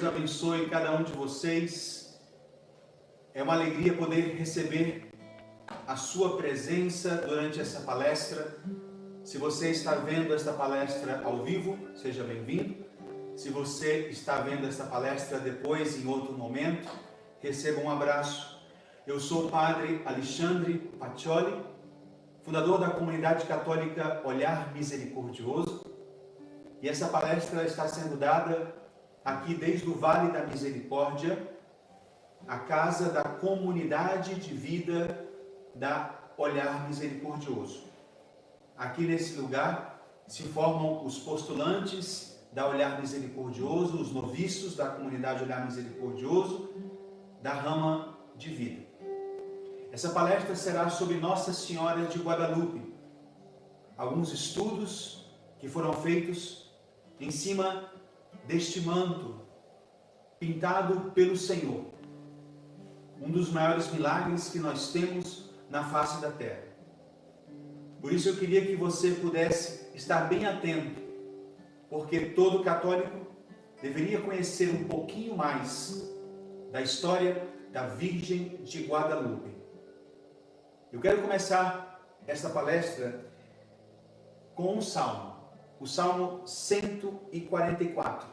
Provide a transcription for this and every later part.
Deus abençoe cada um de vocês. É uma alegria poder receber a sua presença durante essa palestra. Se você está vendo esta palestra ao vivo, seja bem-vindo. Se você está vendo esta palestra depois, em outro momento, receba um abraço. Eu sou o Padre Alexandre Pacioli, fundador da comunidade católica Olhar Misericordioso. E essa palestra está sendo dada aqui desde o Vale da Misericórdia, a casa da comunidade de vida da Olhar Misericordioso. Aqui nesse lugar se formam os postulantes da Olhar Misericordioso, os noviços da comunidade Olhar Misericordioso, da rama de vida. Essa palestra será sobre Nossa Senhora de Guadalupe. Alguns estudos que foram feitos em cima deste manto pintado pelo Senhor. Um dos maiores milagres que nós temos na face da terra. Por isso eu queria que você pudesse estar bem atento, porque todo católico deveria conhecer um pouquinho mais da história da Virgem de Guadalupe. Eu quero começar esta palestra com um salmo, o Salmo 144,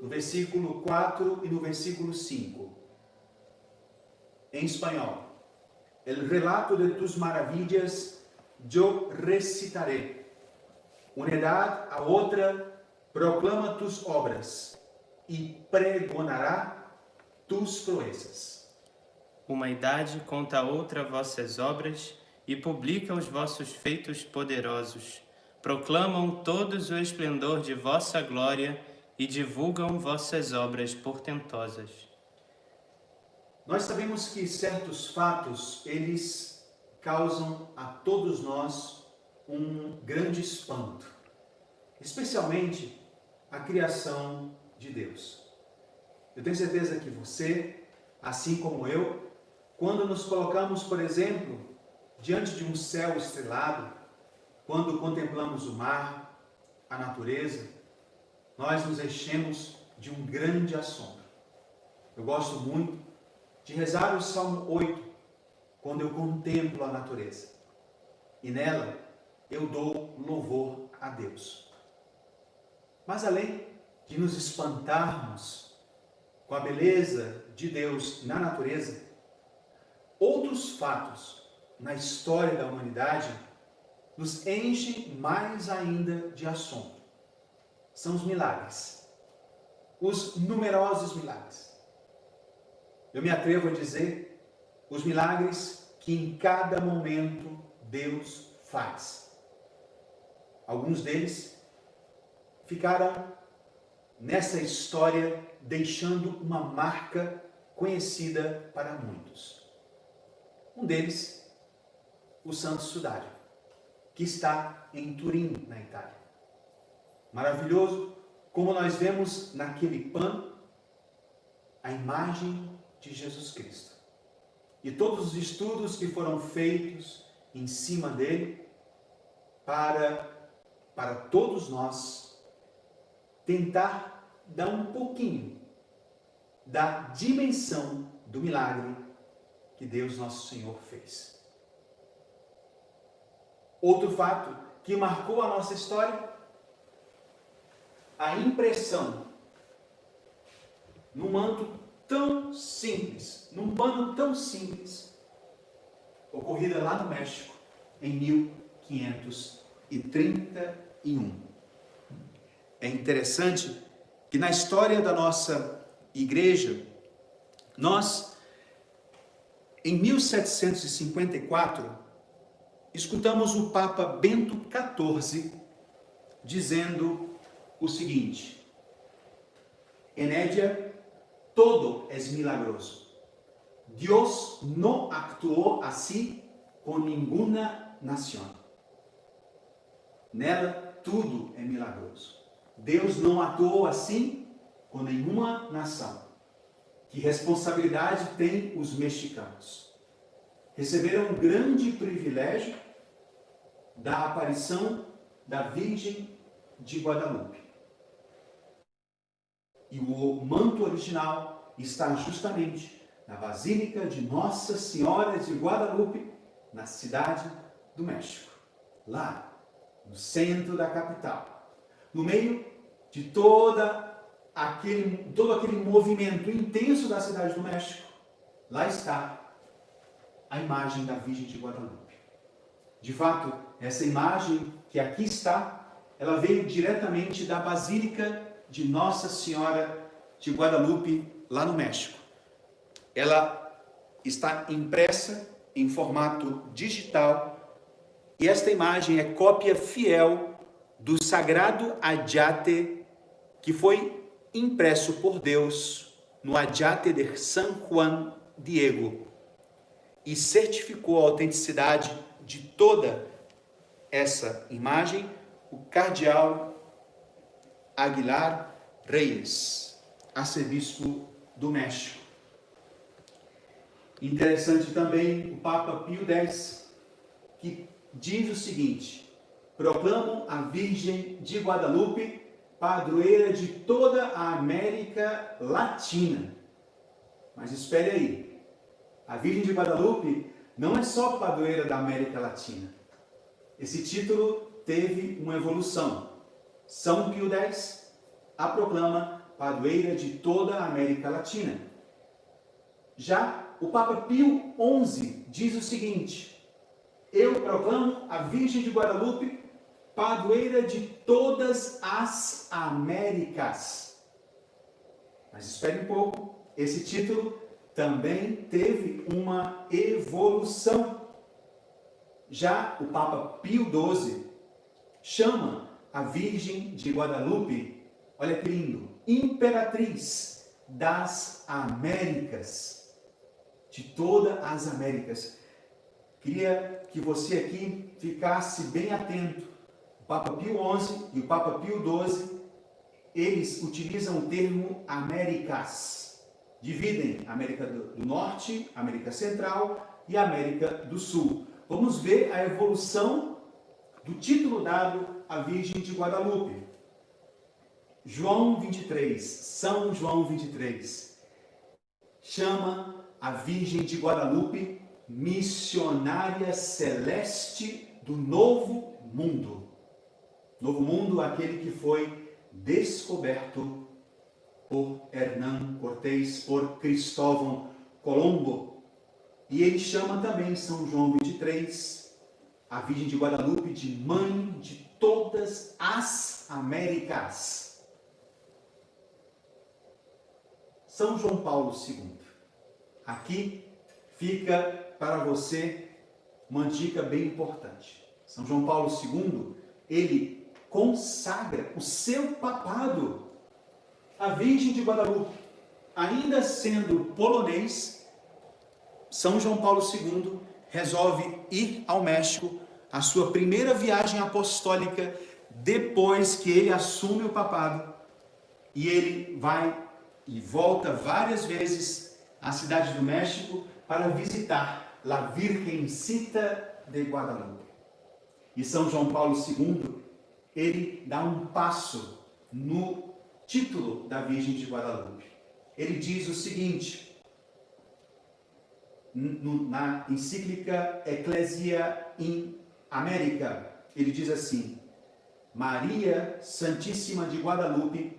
no versículo 4 e no versículo 5. Em espanhol: El relato de tus maravillas yo recitaré. Una edad a otra proclama tus obras e pregonará tus proezas. Uma idade conta a outra vossas obras e publica os vossos feitos poderosos. Proclamam todos o esplendor de vossa glória e divulgam vossas obras portentosas. Nós sabemos que certos fatos, eles causam a todos nós um grande espanto, especialmente a criação de Deus. Eu tenho certeza que você, assim como eu, quando nos colocamos, por exemplo, diante de um céu estrelado, quando contemplamos o mar, a natureza, nós nos enchemos de um grande assombro. Eu gosto muito de rezar o Salmo 8, quando eu contemplo a natureza. E nela eu dou louvor a Deus. Mas além de nos espantarmos com a beleza de Deus na natureza, outros fatos na história da humanidade nos enchem mais ainda de assombro. São os milagres, os numerosos milagres. Eu me atrevo a dizer os milagres que em cada momento Deus faz. Alguns deles ficaram nessa história deixando uma marca conhecida para muitos. Um deles, o Santo Sudário, que está em Turim, na Itália. Maravilhoso como nós vemos naquele pano a imagem de Jesus Cristo. E todos os estudos que foram feitos em cima dele para todos nós tentar dar um pouquinho da dimensão do milagre que Deus Nosso Senhor fez. Outro fato que marcou a nossa história, a impressão num manto tão simples, num pano tão simples, ocorrida lá no México em 1531. É interessante que na história da nossa igreja, nós, em 1754, escutamos o Papa Bento XIV dizendo o seguinte: En ella todo es milagroso. Dios no actuó así con ninguna nación. Nela tudo é milagroso. Deus não atuou assim com nenhuma nação. Que responsabilidade têm os mexicanos? Receberam um grande privilégio da aparição da Virgem de Guadalupe. E o manto original está justamente na Basílica de Nossa Senhora de Guadalupe, na cidade do México, lá no centro da capital, no meio de todo aquele movimento intenso da cidade do México. Lá está a imagem da Virgem de Guadalupe. De fato, essa imagem que aqui está, ela veio diretamente da Basílica de Nossa Senhora de Guadalupe, lá no México. Ela está impressa em formato digital e esta imagem é cópia fiel do sagrado Ayate que foi impresso por Deus no Ayate de San Juan Diego e certificou a autenticidade de toda essa imagem o cardeal Aguilar Reyes, arcebispo do México. Interessante também o Papa Pio X, que diz o seguinte: proclamam a Virgem de Guadalupe padroeira de toda a América Latina. Mas espere aí, a Virgem de Guadalupe não é só padroeira da América Latina. Esse título teve uma evolução. São Pio X a proclama padroeira de toda a América Latina. Já o Papa Pio XI diz o seguinte: eu proclamo a Virgem de Guadalupe padroeira de todas as Américas. Mas espere um pouco, esse título também teve uma evolução. Já o Papa Pio XII chama a Virgem de Guadalupe, olha que lindo, imperatriz das Américas, de todas as Américas. Queria que você aqui ficasse bem atento. O Papa Pio XI e o Papa Pio XII, eles utilizam o termo Américas. Dividem a América do Norte, América Central e América do Sul. Vamos ver a evolução do título dado à Virgem de Guadalupe. João 23, São João 23, chama a Virgem de Guadalupe missionária celeste do Novo Mundo. Novo Mundo, aquele que foi descoberto por Hernán Cortés, por Cristóvão Colombo. E ele chama também São João 23, a Virgem de Guadalupe, de Mãe de todas as Américas. São João Paulo II. Aqui fica para você uma dica bem importante. São João Paulo II, ele consagra o seu papado à Virgem de Guadalupe. Ainda sendo polonês, São João Paulo II resolve ir ao México, a sua primeira viagem apostólica depois que ele assume o papado, e ele vai e volta várias vezes à cidade do México para visitar La Virgencita de Guadalupe. E São João Paulo II, ele dá um passo no título da Virgem de Guadalupe. Ele diz o seguinte, na encíclica Ecclesia in America, ele diz assim: Maria Santíssima de Guadalupe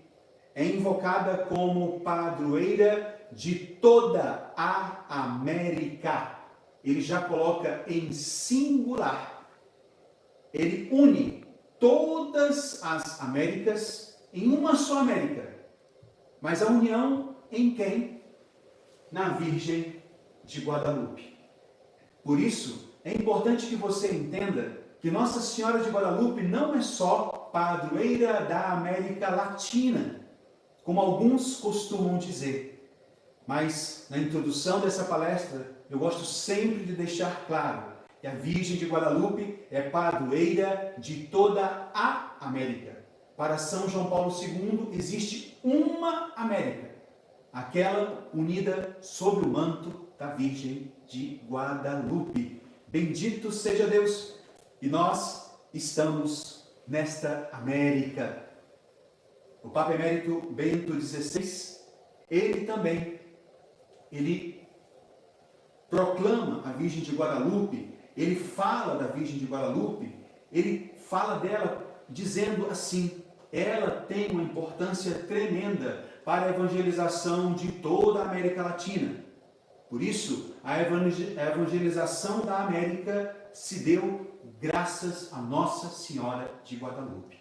é invocada como padroeira de toda a América. Ele já coloca em singular. Ele une todas as Américas em uma só América. Mas a união em quem? Na Virgem de Guadalupe. Por isso, é importante que você entenda que Nossa Senhora de Guadalupe não é só padroeira da América Latina, como alguns costumam dizer. Mas, na introdução dessa palestra, eu gosto sempre de deixar claro que a Virgem de Guadalupe é padroeira de toda a América. Para São João Paulo II, existe uma América, aquela unida sob o manto da Virgem de Guadalupe. Bendito seja Deus! E nós estamos nesta América. O Papa Emérito Bento XVI, ele também, ele proclama a Virgem de Guadalupe, ele fala da Virgem de Guadalupe, ele fala dela dizendo assim: ela tem uma importância tremenda para a evangelização de toda a América Latina. Por isso, a evangelização da América se deu graças a Nossa Senhora de Guadalupe.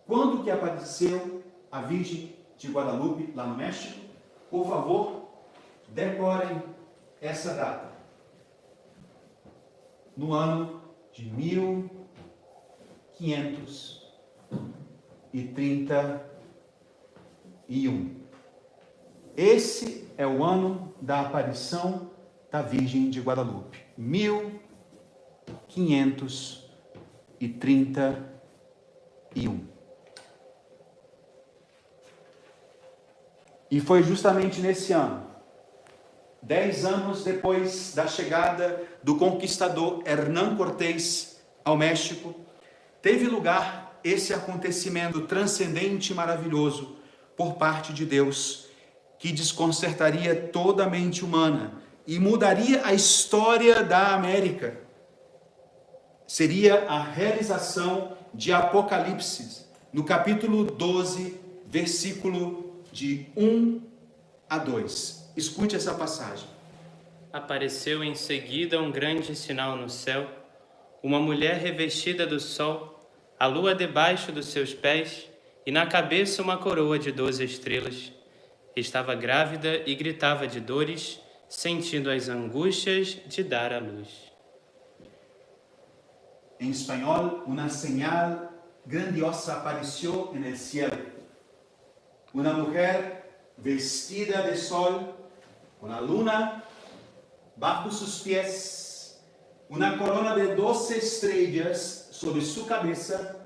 Quando que apareceu a Virgem de Guadalupe lá no México? Por favor, decorem essa data. No ano de 1531. Esse é o ano da aparição da Virgem de Guadalupe. 1531. E foi justamente nesse ano, 10 anos depois da chegada do conquistador Hernán Cortés ao México, teve lugar esse acontecimento transcendente e maravilhoso por parte de Deus, que desconcertaria toda a mente humana e mudaria a história da América. Seria a realização de Apocalipse, no capítulo 12, versículo de 1 a 2. Escute essa passagem. Apareceu em seguida um grande sinal no céu, uma mulher revestida do sol, a lua debaixo dos seus pés, e na cabeça uma coroa de 12 estrelas. Estava grávida e gritava de dores, sentindo as angústias de dar à luz. Em espanhol, uma señal grandiosa apareció en el cielo. Una mujer vestida de sol, con la luna bajo sus pies, una corona de 12 estrellas sobre su cabeza,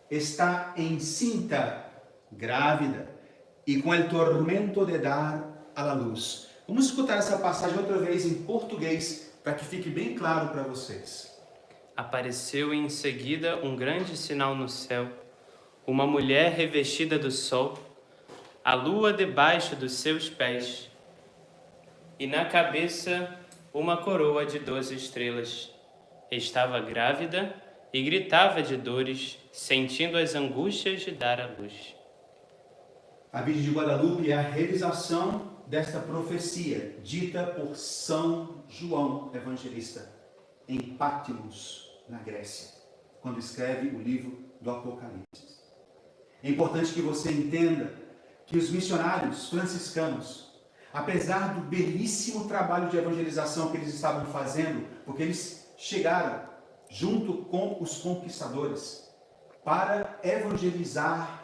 está encinta, grávida, e com o tormento de dar à luz. Vamos escutar essa passagem outra vez em português, para que fique bem claro para vocês. Apareceu em seguida um grande sinal no céu, uma mulher revestida do sol, a lua debaixo dos seus pés, e na cabeça uma coroa de 12 estrelas. Estava grávida e gritava de dores, sentindo as angústias de dar à luz. A Virgem de Guadalupe é a realização desta profecia, dita por São João Evangelista, em Patmos, na Grécia, quando escreve o livro do Apocalipse. É importante que você entenda que os missionários franciscanos, apesar do belíssimo trabalho de evangelização que eles estavam fazendo, porque eles chegaram junto com os conquistadores para evangelizar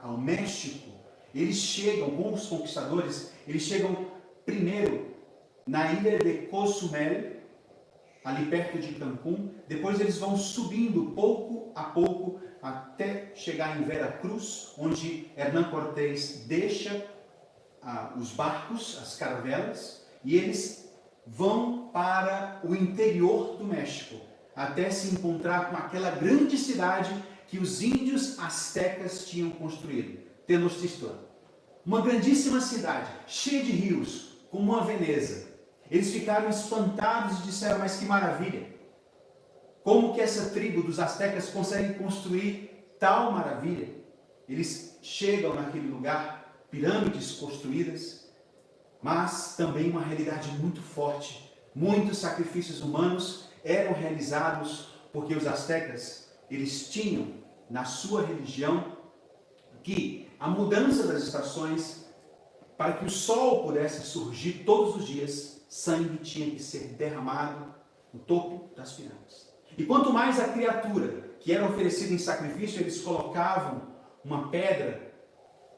ao México, eles chegam com os conquistadores, eles chegam primeiro na ilha de Cozumel, ali perto de Cancún, depois eles vão subindo pouco a pouco até chegar em Veracruz, onde Hernán Cortés deixa os barcos, as caravelas, e eles vão para o interior do México, até se encontrar com aquela grande cidade que os índios astecas tinham construído, Tenochtitlan. Uma grandíssima cidade, cheia de rios, como uma Veneza. Eles ficaram espantados e disseram: mas que maravilha! Como que essa tribo dos astecas consegue construir tal maravilha? Eles chegam naquele lugar, pirâmides construídas, mas também uma realidade muito forte. Muitos sacrifícios humanos eram realizados porque os astecas, eles tinham na sua religião que a mudança das estações, para que o sol pudesse surgir todos os dias, sangue tinha que ser derramado no topo das pirâmides. E quanto mais a criatura que era oferecida em sacrifício, eles colocavam uma pedra,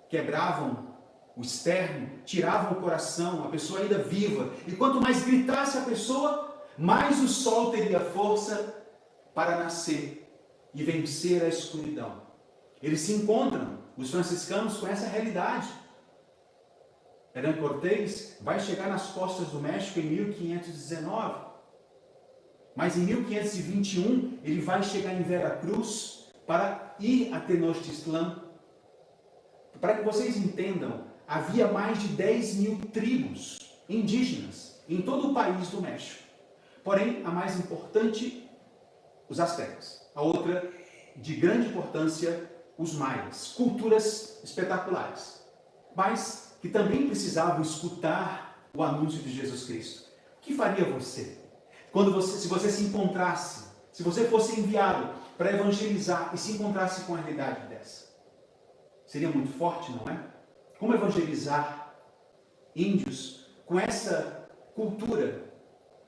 quebravam o externo, tiravam o coração, a pessoa ainda viva. E quanto mais gritasse a pessoa, mais o sol teria força para nascer e vencer a escuridão. Eles se encontram, os franciscanos, com essa realidade. Hernán Cortés vai chegar nas costas do México em 1519. Mas em 1521, ele vai chegar em Veracruz para ir a Tenochtitlan. Para que vocês entendam, havia mais de 10 mil tribos indígenas em todo o país do México. Porém, a mais importante, os astecas. A outra, de grande importância, os maias. Culturas espetaculares, mas que também precisavam escutar o anúncio de Jesus Cristo. O que faria você? Se você se encontrasse, se você fosse enviado para evangelizar e se encontrasse com a realidade dessa? Seria muito forte, não é? Como evangelizar índios com essa cultura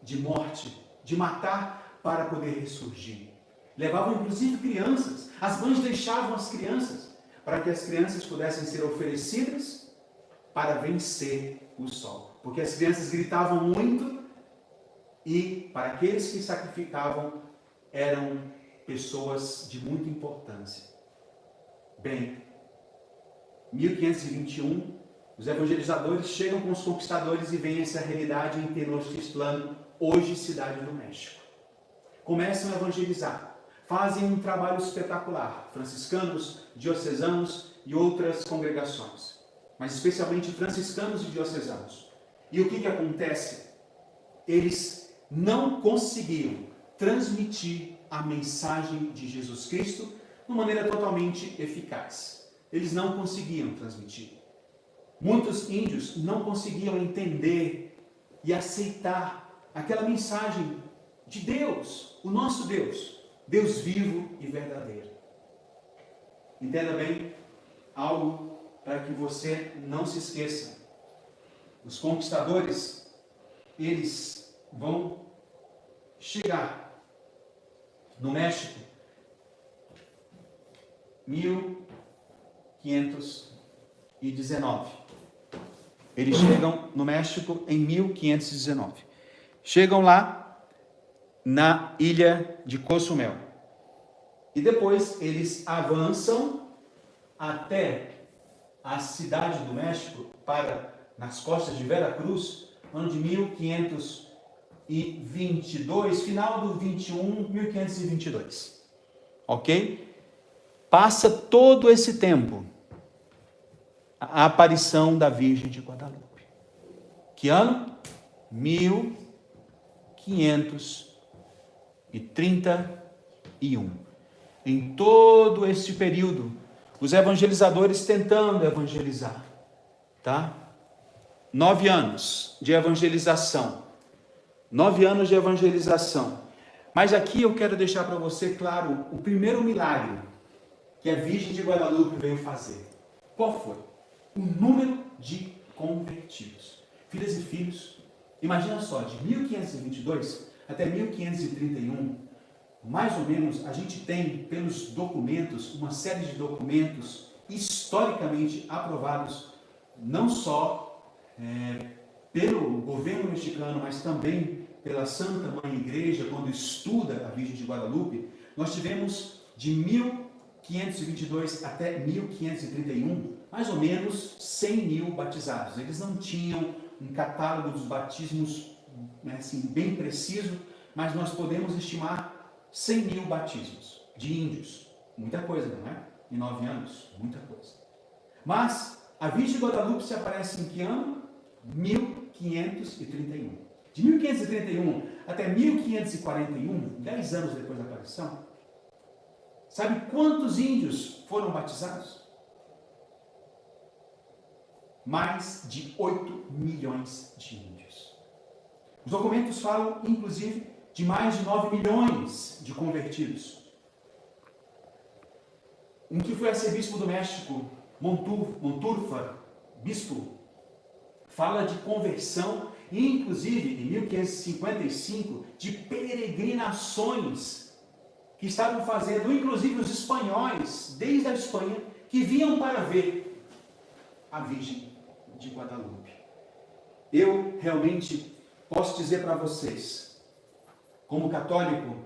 de morte, de matar para poder ressurgir? Levavam inclusive crianças. As mães deixavam as crianças para que as crianças pudessem ser oferecidas para vencer o sol. Porque as crianças gritavam muito e para aqueles que sacrificavam eram pessoas de muita importância. Bem, 1521, os evangelizadores chegam com os conquistadores e veem essa realidade em Tenochtitlan, hoje cidade do México. Começam a evangelizar, fazem um trabalho espetacular, franciscanos, diocesanos e outras congregações, mas especialmente franciscanos e diocesanos. E o que acontece? Eles não conseguiam transmitir a mensagem de Jesus Cristo de uma maneira totalmente eficaz. Eles não conseguiam transmitir. Muitos índios não conseguiam entender e aceitar aquela mensagem de Deus, o nosso Deus, Deus vivo e verdadeiro. Entenda bem algo para que você não se esqueça. Os conquistadores, eles vão chegar no México 1519. Eles chegam no México em 1519. Chegam lá na ilha de Cozumel. E depois eles avançam até a cidade do México, nas costas de Veracruz, no ano de 1522, final do 21, 1522. Ok? Passa todo esse tempo a aparição da Virgem de Guadalupe. Que ano? 1531. Em todo esse período, os evangelizadores tentando evangelizar, tá? 9 anos de evangelização. 9 anos de evangelização. Mas aqui eu quero deixar para você claro o primeiro milagre que a Virgem de Guadalupe veio fazer. Qual foi? O número de convertidos. Filhas e filhos, imagina só, de 1522 até 1531, mais ou menos, a gente tem pelos documentos, uma série de documentos historicamente aprovados, não só pelo governo mexicano, mas também pela Santa Mãe Igreja, quando estuda a Virgem de Guadalupe. Nós tivemos de 1522 até 1531, mais ou menos 100 mil batizados. Eles não tinham um catálogo dos batismos assim, bem preciso, mas nós podemos estimar 100 mil batismos de índios. Muita coisa, não é? Em 9 anos, muita coisa. Mas a Virgem de Guadalupe se aparece em que ano? 1531. De 1531 até 1541, 10 anos depois da aparição, sabe quantos índios foram batizados? Mais de 8 milhões de índios. Os documentos falam, inclusive, de mais de 9 milhões de convertidos. Um que foi arcebispo do México, Monturfa, bispo, fala de conversão, inclusive em 1555, de peregrinações que estavam fazendo, inclusive os espanhóis, desde a Espanha, que vinham para ver a Virgem de Guadalupe. Eu realmente posso dizer para vocês, como católico,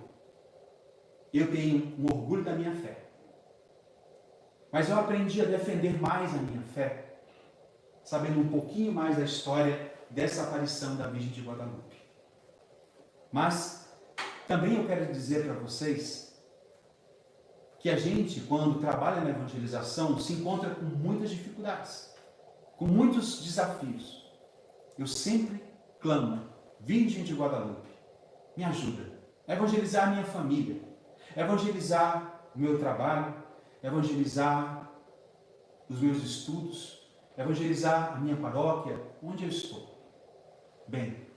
eu tenho um orgulho da minha fé. Mas eu aprendi a defender mais a minha fé, sabendo um pouquinho mais da história dessa aparição da Virgem de Guadalupe. Mas também eu quero dizer para vocês que a gente, quando trabalha na evangelização, se encontra com muitas dificuldades, com muitos desafios. Eu sempre clamo: Virgem de Guadalupe, me ajuda a evangelizar a minha família, evangelizar o meu trabalho, evangelizar os meus estudos, evangelizar a minha paróquia, onde eu estou. Bem,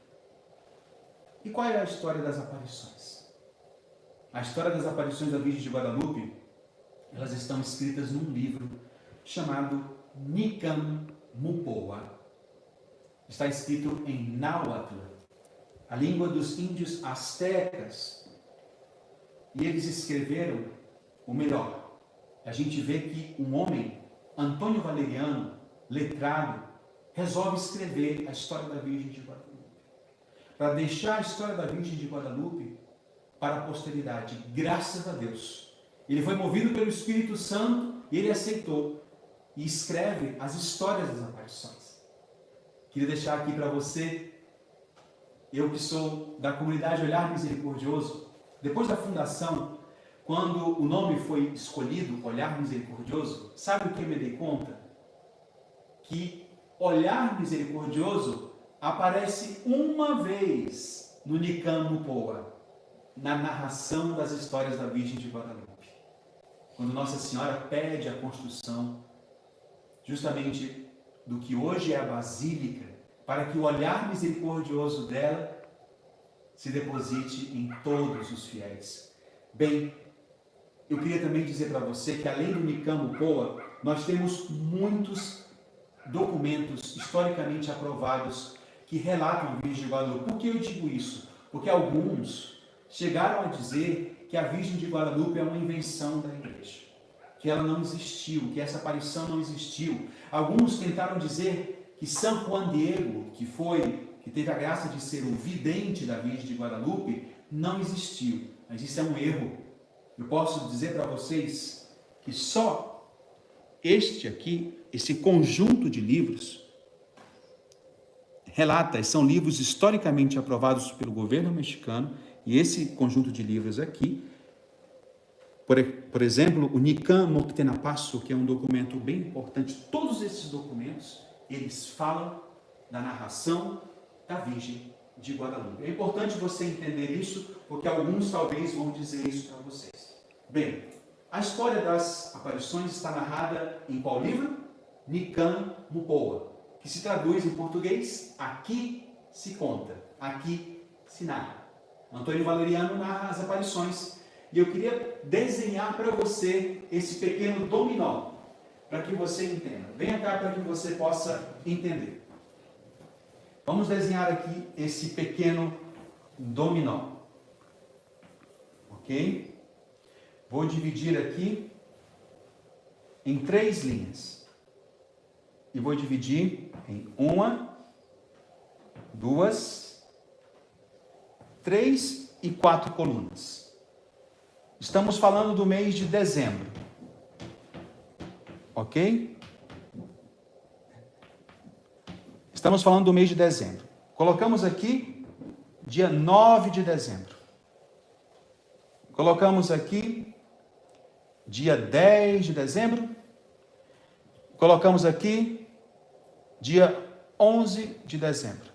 e qual é a história das aparições? A história das aparições da Virgem de Guadalupe, elas estão escritas num livro chamado Nicam Mupoa. Está escrito em náhuatl, a língua dos índios astecas. E eles escreveram, ou melhor, a gente vê que um homem, Antônio Valeriano, letrado, resolve escrever a história da Virgem de Guadalupe, para deixar a história da Virgem de Guadalupe para a posteridade. Graças a Deus, ele foi movido pelo Espírito Santo e ele aceitou e escreve as histórias das aparições. Queria deixar aqui para você, eu que sou da comunidade Olhar Misericordioso, depois da fundação, quando o nome foi escolhido, Olhar Misericordioso, sabe o que eu me dei conta? Que Olhar Misericordioso aparece uma vez no Nicam Mupoa, na narração das histórias da Virgem de Guadalupe. Quando Nossa Senhora pede a construção justamente do que hoje é a Basílica, para que o olhar misericordioso dela se deposite em todos os fiéis. Bem, eu queria também dizer para você que além do Nicam Mupoa, nós temos muitos documentos historicamente aprovados que relatam a Virgem de Guadalupe. Por que eu digo isso? Porque alguns chegaram a dizer que a Virgem de Guadalupe é uma invenção da igreja, que ela não existiu, que essa aparição não existiu. Alguns tentaram dizer que São Juan Diego, que teve a graça de ser o vidente da Virgem de Guadalupe, não existiu. Mas isso é um erro. Eu posso dizer para vocês que só este aqui, esse conjunto de livros, relata, são livros historicamente aprovados pelo governo mexicano, e esse conjunto de livros aqui, por exemplo, o Nicam Moctenapasso, que é um documento bem importante, todos esses documentos, eles falam da narração da Virgem de Guadalupe. É importante você entender isso, porque alguns talvez vão dizer isso para vocês. Bem, a história das aparições está narrada em qual livro? Nicam Mupoa, que se traduz em português, aqui se conta, aqui se narra. Antônio Valeriano narra as aparições, e eu queria desenhar para você esse pequeno dominó, para que você entenda. Venha cá para que você possa entender. Vamos desenhar aqui esse pequeno dominó. Ok? Vou dividir aqui em 3 linhas. E vou dividir em 1, 2, 3 e 4 colunas. Estamos falando do mês de dezembro. Ok? Estamos falando do mês de dezembro. Colocamos aqui dia 9 de dezembro. Colocamos aqui dia 10 de dezembro. Colocamos aqui dia 11 de dezembro.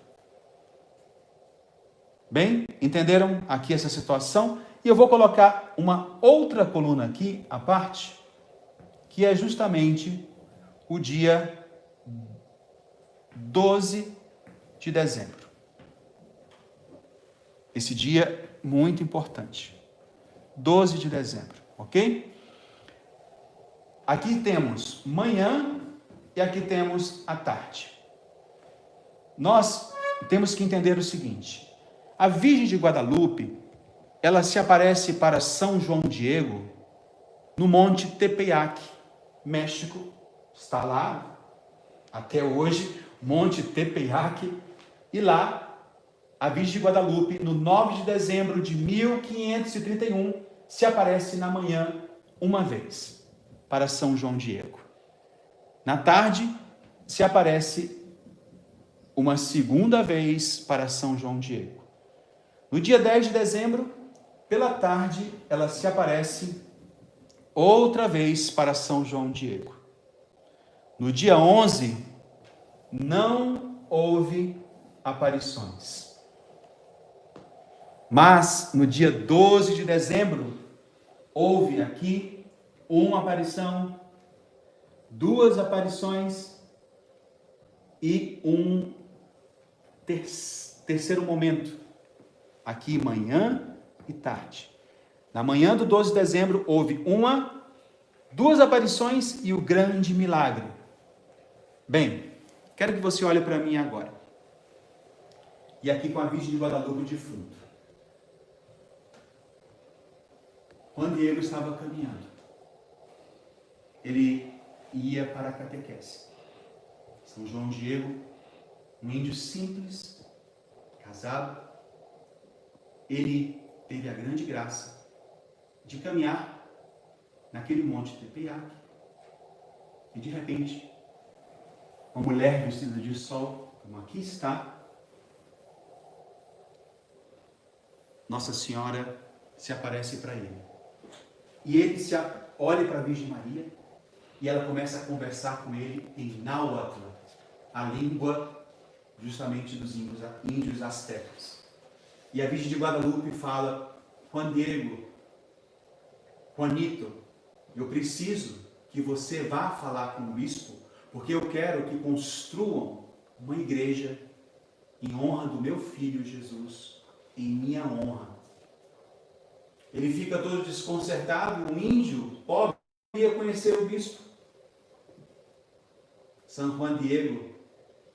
Bem, entenderam aqui essa situação? E eu vou colocar uma outra coluna aqui, à parte, que é justamente o dia 12 de dezembro. Esse dia muito importante. 12 de dezembro, ok? Aqui temos manhã e aqui temos a tarde. Nós temos que entender o seguinte: a Virgem de Guadalupe, ela se aparece para São João Diego no Monte Tepeyac, México. Está lá até hoje, Monte Tepeyac, e lá a Virgem de Guadalupe, no 9 de dezembro de 1531, se aparece na manhã uma vez para São João Diego. Na tarde, se aparece uma segunda vez para São João Diego. No dia 10 de dezembro, pela tarde, ela se aparece outra vez para São João Diego. No dia 11, não houve aparições. Mas no dia 12 de dezembro, houve aqui uma aparição, duas aparições e um terceiro momento, aqui manhã e tarde. Na manhã do 12 de dezembro houve duas aparições e o grande milagre. Bem, quero que você olhe para mim agora. E aqui com a Virgem de Guadalupe de fundo. Juan Diego estava caminhando. Ele ia para a catequese. São João Diego, um índio simples, casado, ele teve a grande graça de caminhar naquele monte Tepeyac e de repente uma mulher vestida de sol, como aqui está, Nossa Senhora se aparece para ele. E ele olha para a Virgem Maria e ela começa a conversar com ele em náhuatl, a língua justamente dos índios astecas. E a Virgem de Guadalupe fala: Juan Diego, Juanito, eu preciso que você vá falar com o bispo, porque eu quero que construam uma igreja em honra do meu filho Jesus, em minha honra. Ele fica todo desconcertado, um índio pobre ia conhecer o bispo. São Juan Diego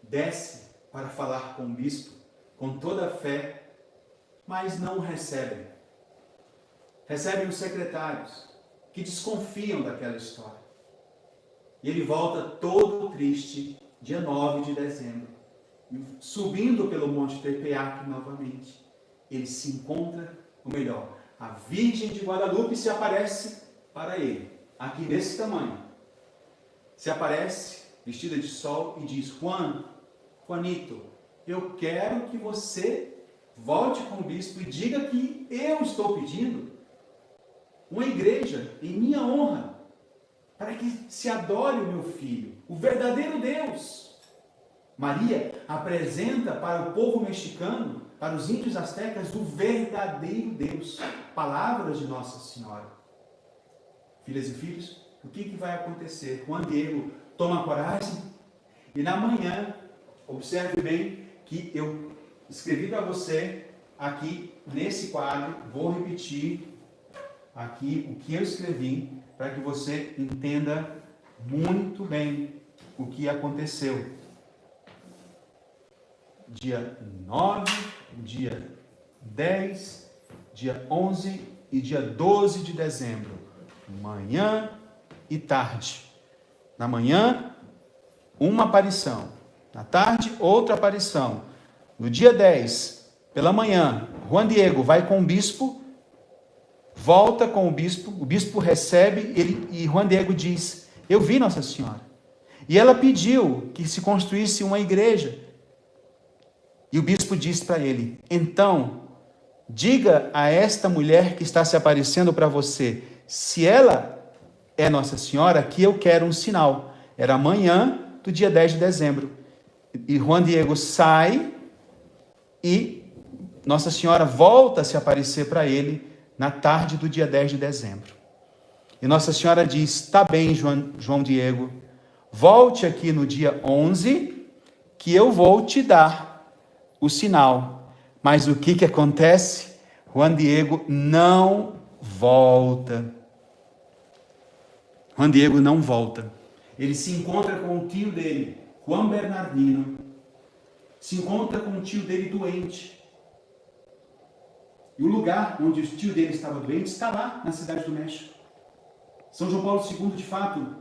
desce para falar com o bispo, com toda a fé, mas não recebem. Recebem os secretários, que desconfiam daquela história. E ele volta todo triste, dia 9 de dezembro, subindo pelo Monte Tepeyac novamente. Ele se encontra, ou melhor, a Virgem de Guadalupe se aparece para ele, aqui desse tamanho. Se aparece, vestida de sol, e diz: Juanito, eu quero que você volte com o bispo e diga que eu estou pedindo uma igreja em minha honra, para que se adore o meu filho, o verdadeiro Deus. Maria apresenta para o povo mexicano, para os índios astecas, o verdadeiro Deus. Palavras de Nossa Senhora. Filhas e filhos, o que vai acontecer? Juan Diego toma coragem e na manhã, observe bem que eu escrevi para você aqui nesse quadro, vou repetir aqui o que eu escrevi para que você entenda muito bem o que aconteceu. Dia 9, dia 10, dia 11 e dia 12 de dezembro, manhã e tarde. Na manhã, uma aparição. Na tarde, outra aparição. No dia 10, pela manhã, Juan Diego vai com o bispo, volta com o bispo recebe ele, e Juan Diego diz: eu vi Nossa Senhora. E ela pediu que se construísse uma igreja. E o bispo diz para ele: então, diga a esta mulher que está se aparecendo para você, se ela é Nossa Senhora, que eu quero um sinal. Era amanhã do dia 10 de dezembro. E Juan Diego sai e Nossa Senhora volta a se aparecer para ele na tarde do dia 10 de dezembro. E Nossa Senhora diz: tá bem, João Diego, volte aqui no dia 11, que eu vou te dar o sinal. Mas o que acontece? Juan Diego não volta. Juan Diego não volta. Ele se encontra com o tio dele, Juan Bernardino. Se encontra com o tio dele doente. E o lugar onde o tio dele estava doente está lá na cidade do México. São João Paulo II, de fato,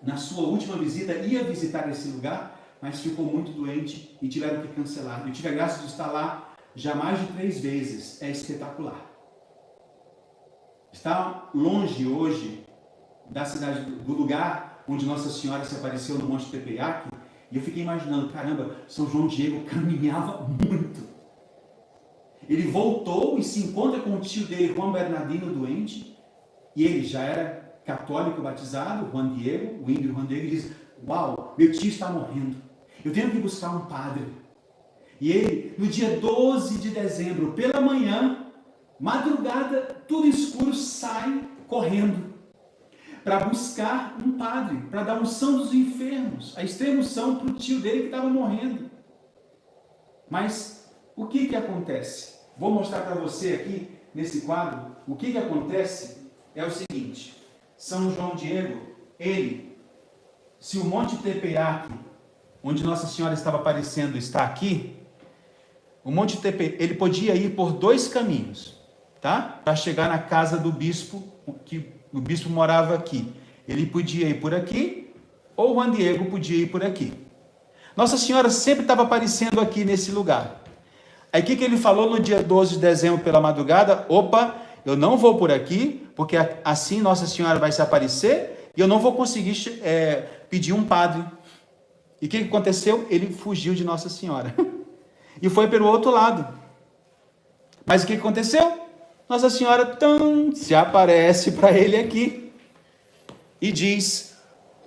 na sua última visita, ia visitar esse lugar, mas ficou muito doente e tiveram que cancelar. Eu tive a graça de estar lá já mais de 3 vezes. É espetacular. Está longe hoje da cidade, do lugar onde Nossa Senhora se apareceu no Monte Tepeyac, e eu fiquei imaginando, caramba, São João Diego caminhava muito. Ele voltou e se encontra com o tio dele, Juan Bernardino, doente, e ele já era católico batizado, Juan Diego, o índio Juan Diego, e diz: uau, meu tio está morrendo, eu tenho que buscar um padre. E ele, no dia 12 de dezembro, pela manhã, madrugada, tudo escuro, sai correndo para buscar um padre, para dar unção dos enfermos, a extrema-unção para o tio dele que estava morrendo. Mas o que acontece? Vou mostrar para você aqui, nesse quadro, o que acontece é o seguinte: São João Diego, ele, se o Monte Tepeyac, onde Nossa Senhora estava aparecendo, está aqui, o Monte Tepeyac, ele podia ir por 2 caminhos, tá? Para chegar na casa do bispo, que o bispo morava aqui. Ele podia ir por aqui, ou Juan Diego podia ir por aqui. Nossa Senhora sempre estava aparecendo aqui nesse lugar. Aí o que ele falou no dia 12 de dezembro pela madrugada? Opa, eu não vou por aqui, porque assim Nossa Senhora vai se aparecer e eu não vou conseguir pedir um padre. E o que aconteceu? Ele fugiu de Nossa Senhora e foi pelo outro lado. Mas o que aconteceu? Nossa Senhora se aparece para ele aqui e diz: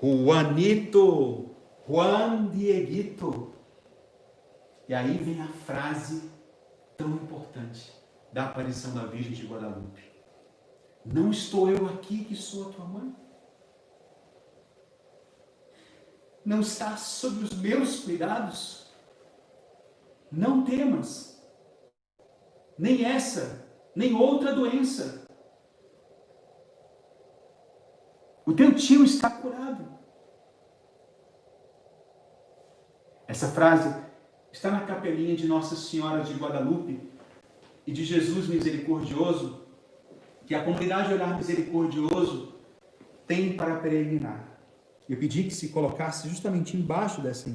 Juanito, Juan Dieguito. E aí vem a frase tão importante da aparição da Virgem de Guadalupe: não estou eu aqui que sou a tua mãe? Não estás sob os meus cuidados? Não temas, nem essa, nem outra doença. O teu tio está curado. Essa frase está na capelinha de Nossa Senhora de Guadalupe e de Jesus Misericordioso, que a comunidade Olhar Misericordioso tem para peregrinar. Eu pedi que se colocasse justamente embaixo dessa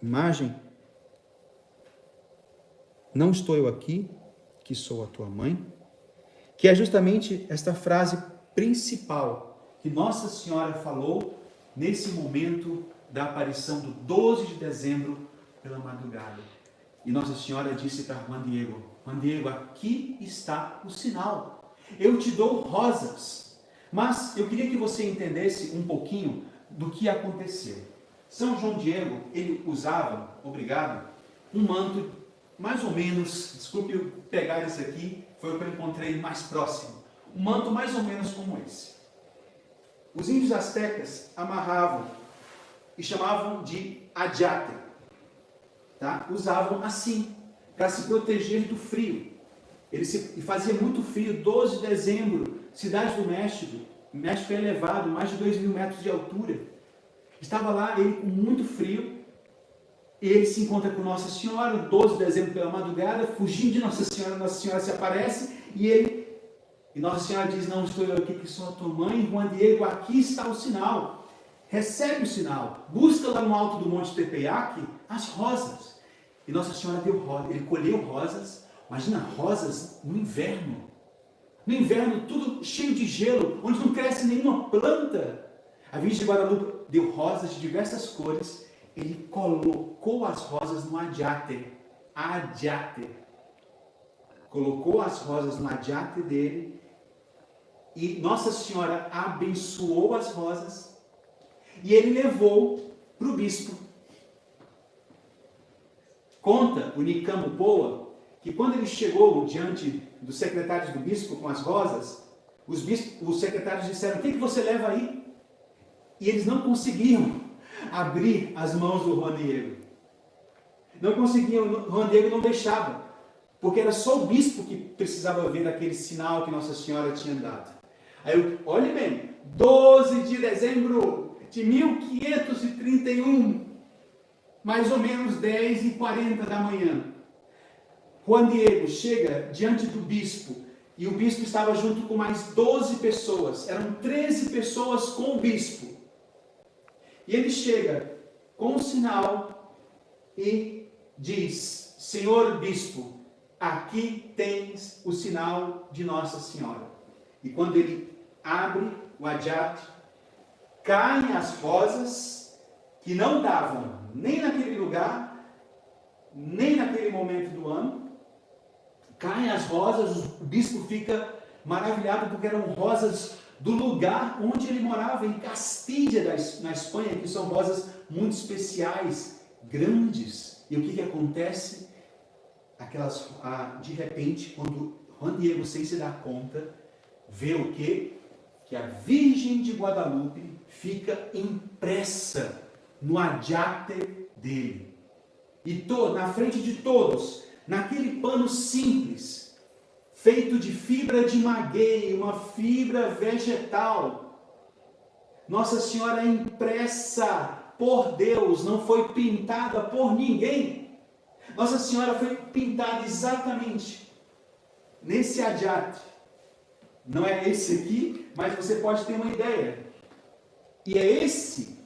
imagem: não estou eu aqui, que sou a tua mãe, que é justamente esta frase principal que Nossa Senhora falou nesse momento da aparição do 12 de dezembro pela madrugada. E Nossa Senhora disse para Juan Diego: Juan Diego, aqui está o sinal. Eu te dou rosas. Mas eu queria que você entendesse um pouquinho do que aconteceu. São João Diego, ele usava, obrigado, um manto mais ou menos, desculpe eu pegar esse aqui, foi o que eu encontrei mais próximo. Um manto mais ou menos como esse. Os índios astecas amarravam e chamavam de adiate. Tá? Usavam assim, para se proteger do frio. E fazia muito frio, 12 de dezembro, cidade do México. O México é elevado, mais de 2.000 metros de altura. Estava lá, ele com muito frio. Ele se encontra com Nossa Senhora, 12 de dezembro pela madrugada, fugindo de Nossa Senhora se aparece, e Nossa Senhora diz: não estou eu aqui que sou a tua mãe, Juan Diego, aqui está o sinal. Recebe o sinal, busca lá no alto do Monte Tepeyac as rosas. E Nossa Senhora deu rosas, ele colheu rosas, imagina rosas no inverno. No inverno, tudo cheio de gelo, onde não cresce nenhuma planta. A Virgem de Guadalupe deu rosas de diversas cores. Ele colocou as rosas no adiate. Colocou as rosas no adiate dele. E Nossa Senhora abençoou as rosas. E ele levou para o bispo. Conta o Nicamo Poa que quando ele chegou diante dos secretários do bispo com as rosas, os secretários disseram: o que você leva aí? E eles não conseguiam abrir as mãos do Juan Diego. Não conseguiam, o Juan Diego não deixava, porque era só o bispo que precisava ver aquele sinal que Nossa Senhora tinha dado. Aí, olhe bem, 12 de dezembro de 1531, mais ou menos 10h40 da manhã, Juan Diego chega diante do bispo, e o bispo estava junto com mais 12 pessoas, eram 13 pessoas com o bispo. E ele chega com o sinal e diz: Senhor bispo, aqui tens o sinal de Nossa Senhora. E quando ele abre o adiate, caem as rosas que não davam nem naquele lugar, nem naquele momento do ano. Caem as rosas, o bispo fica maravilhado porque eram rosas do lugar onde ele morava, em Castilha, na Espanha, que são rosas muito especiais, grandes. E o que acontece? De repente, quando Juan Diego, sem se dar conta, vê o quê? Que a Virgem de Guadalupe fica impressa no adiante dele. E na frente de todos, naquele pano simples, feito de fibra de maguey, uma fibra vegetal, Nossa Senhora é impressa por Deus, não foi pintada por ninguém. Nossa Senhora foi pintada exatamente nesse adiante. Não é esse aqui, mas você pode ter uma ideia. E é esse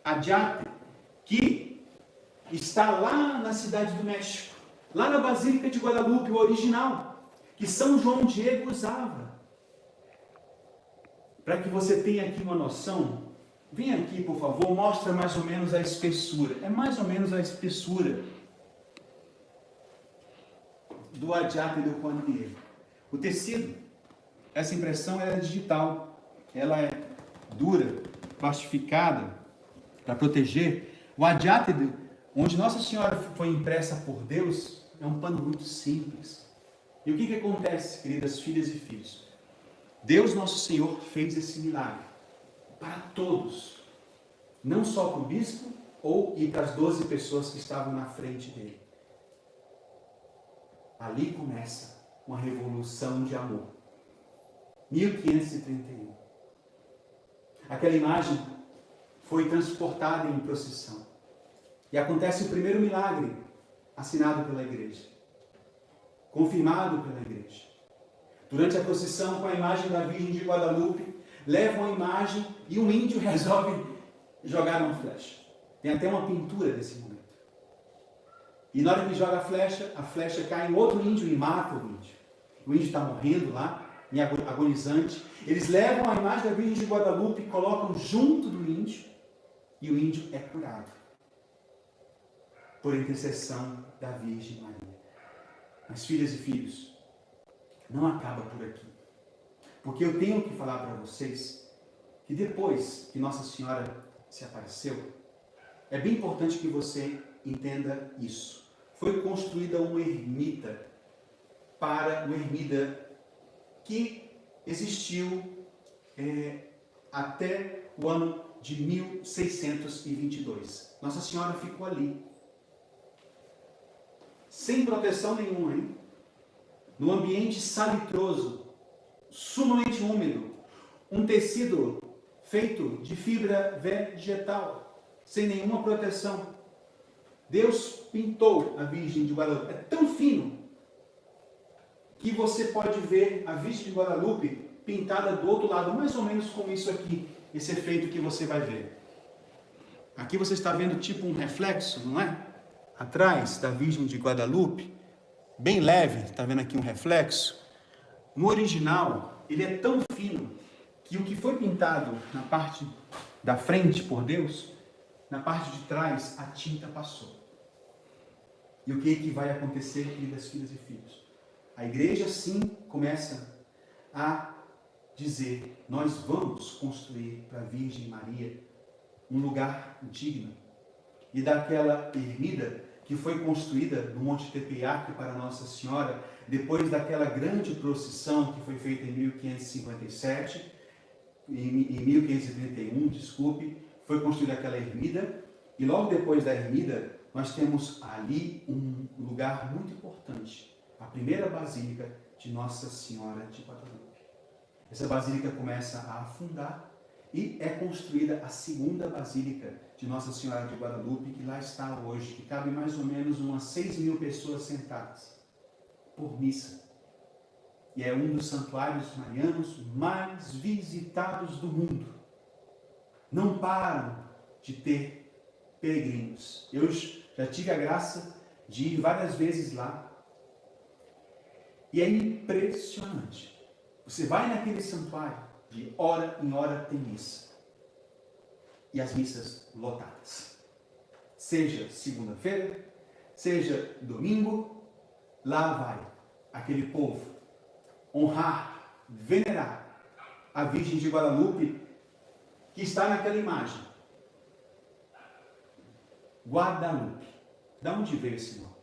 adiante que está lá na cidade do México, lá na Basílica de Guadalupe, o original, que São João Diego usava. Para que você tenha aqui uma noção, vem aqui, por favor, mostra mais ou menos a espessura. É mais ou menos a espessura do adiante do Juan Diego. O tecido, essa impressão é digital, ela é dura, plastificada, para proteger. O adiante, onde Nossa Senhora foi impressa por Deus, é um pano muito simples. E o que acontece, queridas filhas e filhos? Deus Nosso Senhor fez esse milagre para todos, não só para o bispo e para as 12 pessoas que estavam na frente dele. Ali começa uma revolução de amor. 1531. Aquela imagem foi transportada em procissão. E acontece o primeiro milagre assinado pela igreja, confirmado pela igreja. Durante a procissão, com a imagem da Virgem de Guadalupe, levam a imagem e um índio resolve jogar uma flecha. Tem até uma pintura desse momento. E na hora que joga a flecha cai em outro índio e mata o índio. O índio está morrendo lá, agonizante. Eles levam a imagem da Virgem de Guadalupe e colocam junto do índio, e o índio é curado por intercessão da Virgem Maria. Mas, filhas e filhos, não acaba por aqui. Porque eu tenho que falar para vocês que depois que Nossa Senhora se apareceu, é bem importante que você entenda isso. Foi construída uma ermida que existiu até o ano de 1622. Nossa Senhora ficou ali, sem proteção nenhuma, hein? No ambiente salitroso, sumamente úmido, um tecido feito de fibra vegetal, sem nenhuma proteção. Deus pintou a Virgem de Guadalupe. É tão fino que você pode ver a Virgem de Guadalupe pintada do outro lado, mais ou menos como isso aqui, esse efeito que você vai ver. Aqui você está vendo tipo um reflexo, não é? Atrás da Virgem de Guadalupe, bem leve, está vendo aqui um reflexo. No original, ele é tão fino que o que foi pintado na parte da frente por Deus, na parte de trás, a tinta passou. E o que vai acontecer, queridas filhas e filhos? A igreja, sim, começa a dizer: nós vamos construir para a Virgem Maria um lugar digno. E daquela ermida que foi construída no Monte Tepeyac para Nossa Senhora, depois daquela grande procissão que foi feita em 1557, em 1531, foi construída aquela ermida, e logo depois da ermida, nós temos ali um lugar muito importante, a primeira basílica de Nossa Senhora de Guadalupe. Essa basílica começa a afundar e é construída a segunda basílica de Nossa Senhora de Guadalupe, que lá está hoje, que cabe mais ou menos umas 6.000 pessoas sentadas por missa. E é um dos santuários marianos mais visitados do mundo. Não param de ter peregrinos. Eu já tive a graça de ir várias vezes lá. E é impressionante. Você vai naquele santuário, de hora em hora tem missa. E as missas lotadas. Seja segunda-feira, seja domingo, lá vai aquele povo honrar, venerar a Virgem de Guadalupe que está naquela imagem. Guadalupe. De onde veio esse nome?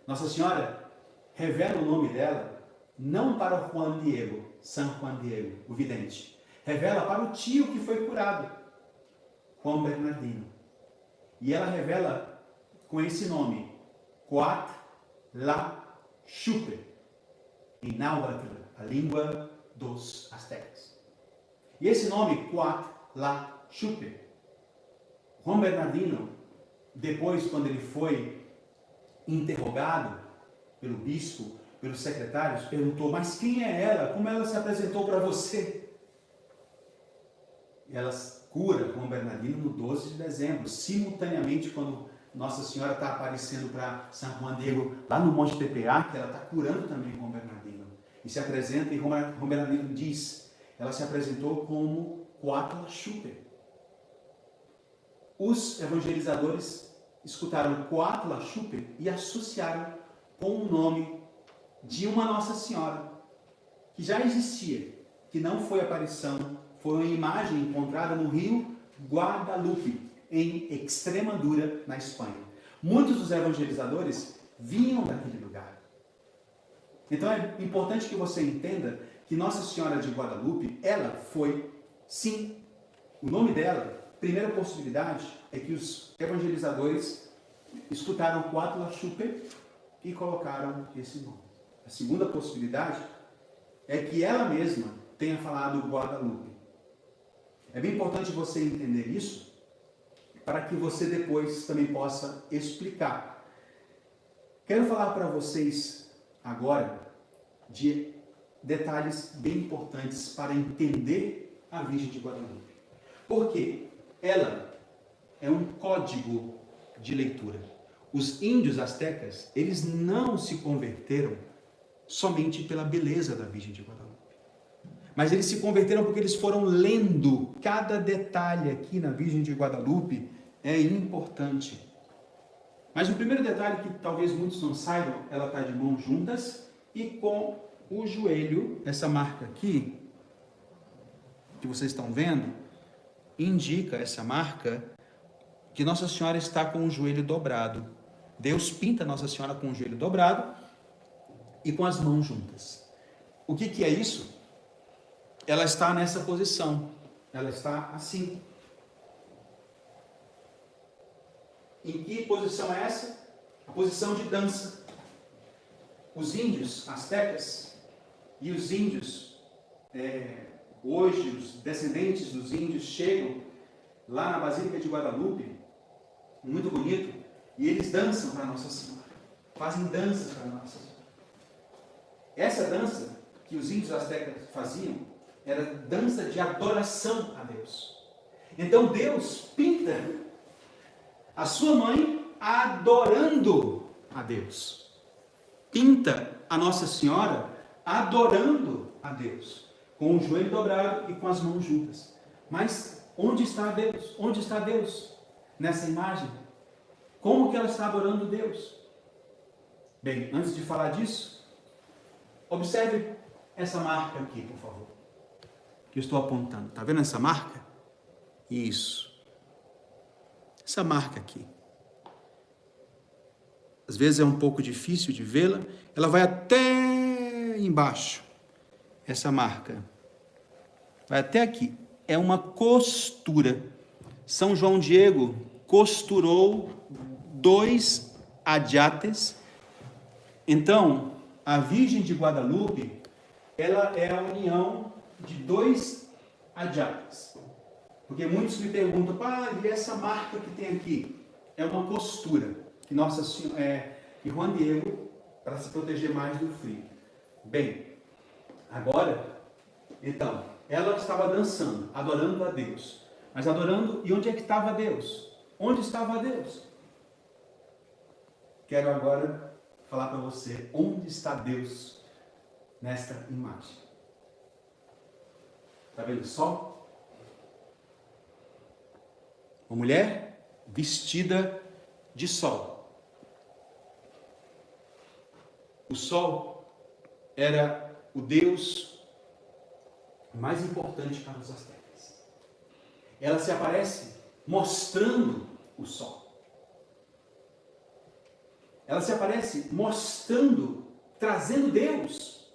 Nossa Senhora revela o nome dela não para Juan Diego, San Juan Diego, o vidente. Revela para o tio que foi curado, Juan Bernardino. E ela revela com esse nome, Coatlaxupe, em náhuatl, a língua dos astecas. E esse nome, Coatlaxupe, Juan Bernardino, depois, quando ele foi interrogado pelo bispo, pelos secretários, perguntou: mas quem é ela? Como ela se apresentou para você? E ela cura Juan Bernardino no 12 de dezembro, simultaneamente quando Nossa Senhora está aparecendo para São Juan Diego, lá no Monte Tepeac, que ela está curando também Juan Bernardino. E se apresenta, e Juan Bernardino diz, ela se apresentou como Coatlaxupe. Os evangelizadores escutaram Coatlaxupe e associaram com o nome de uma Nossa Senhora, que já existia, que não foi aparição, foi uma imagem encontrada no rio Guadalupe, em Extremadura, na Espanha. Muitos dos evangelizadores vinham daquele lugar. Então é importante que você entenda que Nossa Senhora de Guadalupe, ela foi, sim, o nome dela, primeira possibilidade é que os evangelizadores escutaram Coatlaxupe e colocaram esse nome. A segunda possibilidade é que ela mesma tenha falado Guadalupe. É bem importante você entender isso, para que você depois também possa explicar. Quero falar para vocês agora de detalhes bem importantes para entender a Virgem de Guadalupe. Porque ela é um código de leitura. Os índios astecas, eles não se converteram somente pela beleza da Virgem de Guadalupe. Mas eles se converteram porque eles foram lendo cada detalhe aqui na Virgem de Guadalupe, é importante. Mas o primeiro detalhe que talvez muitos não saibam, ela está de mãos juntas e com o joelho, essa marca aqui, que vocês estão vendo, indica essa marca que Nossa Senhora está com o joelho dobrado. Deus pinta Nossa Senhora com o joelho dobrado e com as mãos juntas. O que é isso? Ela está nessa posição. Ela está assim. Em que posição é essa? A posição de dança. Os índios astecas e os índios, hoje, os descendentes dos índios chegam lá na Basílica de Guadalupe, muito bonito, e eles dançam para Nossa Senhora. Fazem danças para Nossa Senhora. Essa dança que os índios astecas faziam era dança de adoração a Deus. Então Deus pinta a sua mãe adorando a Deus. Pinta a Nossa Senhora adorando a Deus, com o joelho dobrado e com as mãos juntas. Mas onde está Deus? Onde está Deus nessa imagem? Como que ela está adorando Deus? Bem, antes de falar disso, observe essa marca aqui, por favor, que eu estou apontando. Está vendo essa marca? Isso. Essa marca aqui. Às vezes é um pouco difícil de vê-la. Ela vai até embaixo. Essa marca. Vai até aqui. É uma costura. São João Diego costurou 2 adyates. Então, a Virgem de Guadalupe, ela é a união de 2 adyates. Porque muitos me perguntam, e essa marca que tem aqui? É uma costura que Nossa Senhora e Juan Diego, para se proteger mais do frio. Bem, agora, então, ela estava dançando, adorando a Deus. Mas adorando, e onde é que estava Deus? Onde estava Deus? Quero agora falar para você onde está Deus nesta imagem. Está vendo o sol? Uma mulher vestida de sol. O sol era o Deus mais importante para os astecas. Ela se aparece mostrando o sol. Ela se aparece mostrando, trazendo Deus.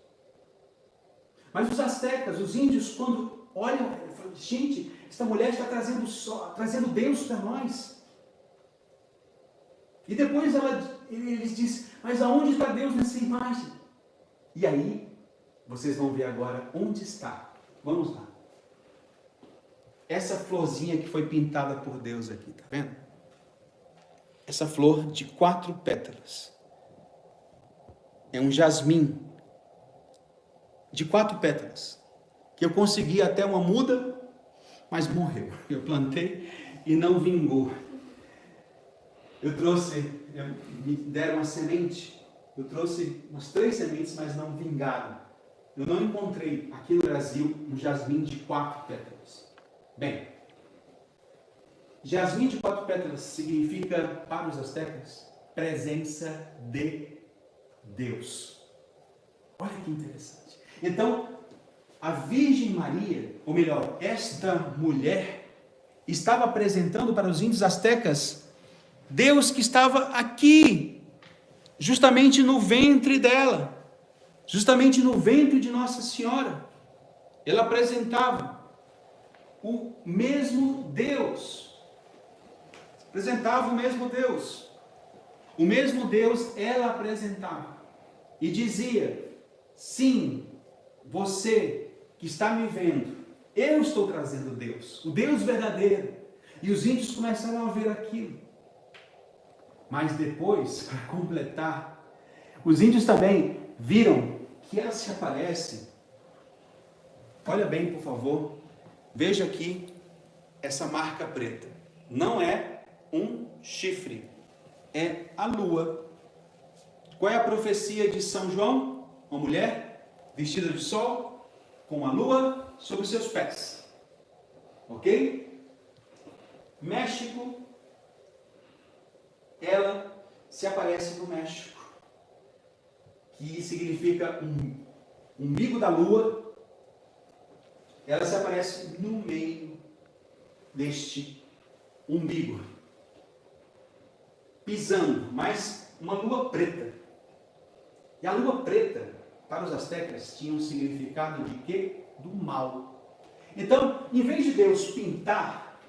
Mas os astecas, os índios, quando olham, falam, gente, esta mulher está trazendo sol, trazendo Deus para nós. E depois eles dizem, mas aonde está Deus nessa imagem? E aí, vocês vão ver agora onde está. Vamos lá. Essa florzinha que foi pintada por Deus aqui, tá vendo? Essa flor de 4 pétalas. É um jasmim de 4 pétalas. Que eu consegui até uma muda, mas morreu. Eu plantei e não vingou. Me deram uma semente. Eu trouxe umas 3 sementes, mas não vingaram. Eu não encontrei aqui no Brasil um jasmim de 4 pétalas. Bem, jasmim de 4 pétalas significa, para os astecas, presença de Deus. Olha que interessante. Então, a Virgem Maria, ou melhor, esta mulher, estava apresentando para os índios astecas Deus que estava aqui, justamente no ventre dela, justamente no ventre de Nossa Senhora. Ela apresentava o mesmo Deus. Apresentava o mesmo Deus. O mesmo Deus ela apresentava. E dizia, sim, você que está me vendo, eu estou trazendo Deus, o Deus verdadeiro. E os índios começaram a ver aquilo. Mas depois, para completar, os índios também viram que ela se aparece. Olha bem, por favor. Veja aqui essa marca preta. Não é um chifre, é a lua. Qual é a profecia de São João? Uma mulher vestida de sol, com a lua sobre os seus pés. Ok? México, ela se aparece no México, que significa umbigo da lua. Ela se aparece no meio deste umbigo, pisando, mas uma lua preta. E a lua preta, para os astecas, tinha um significado de quê? Do mal. Então, em vez de Deus pintar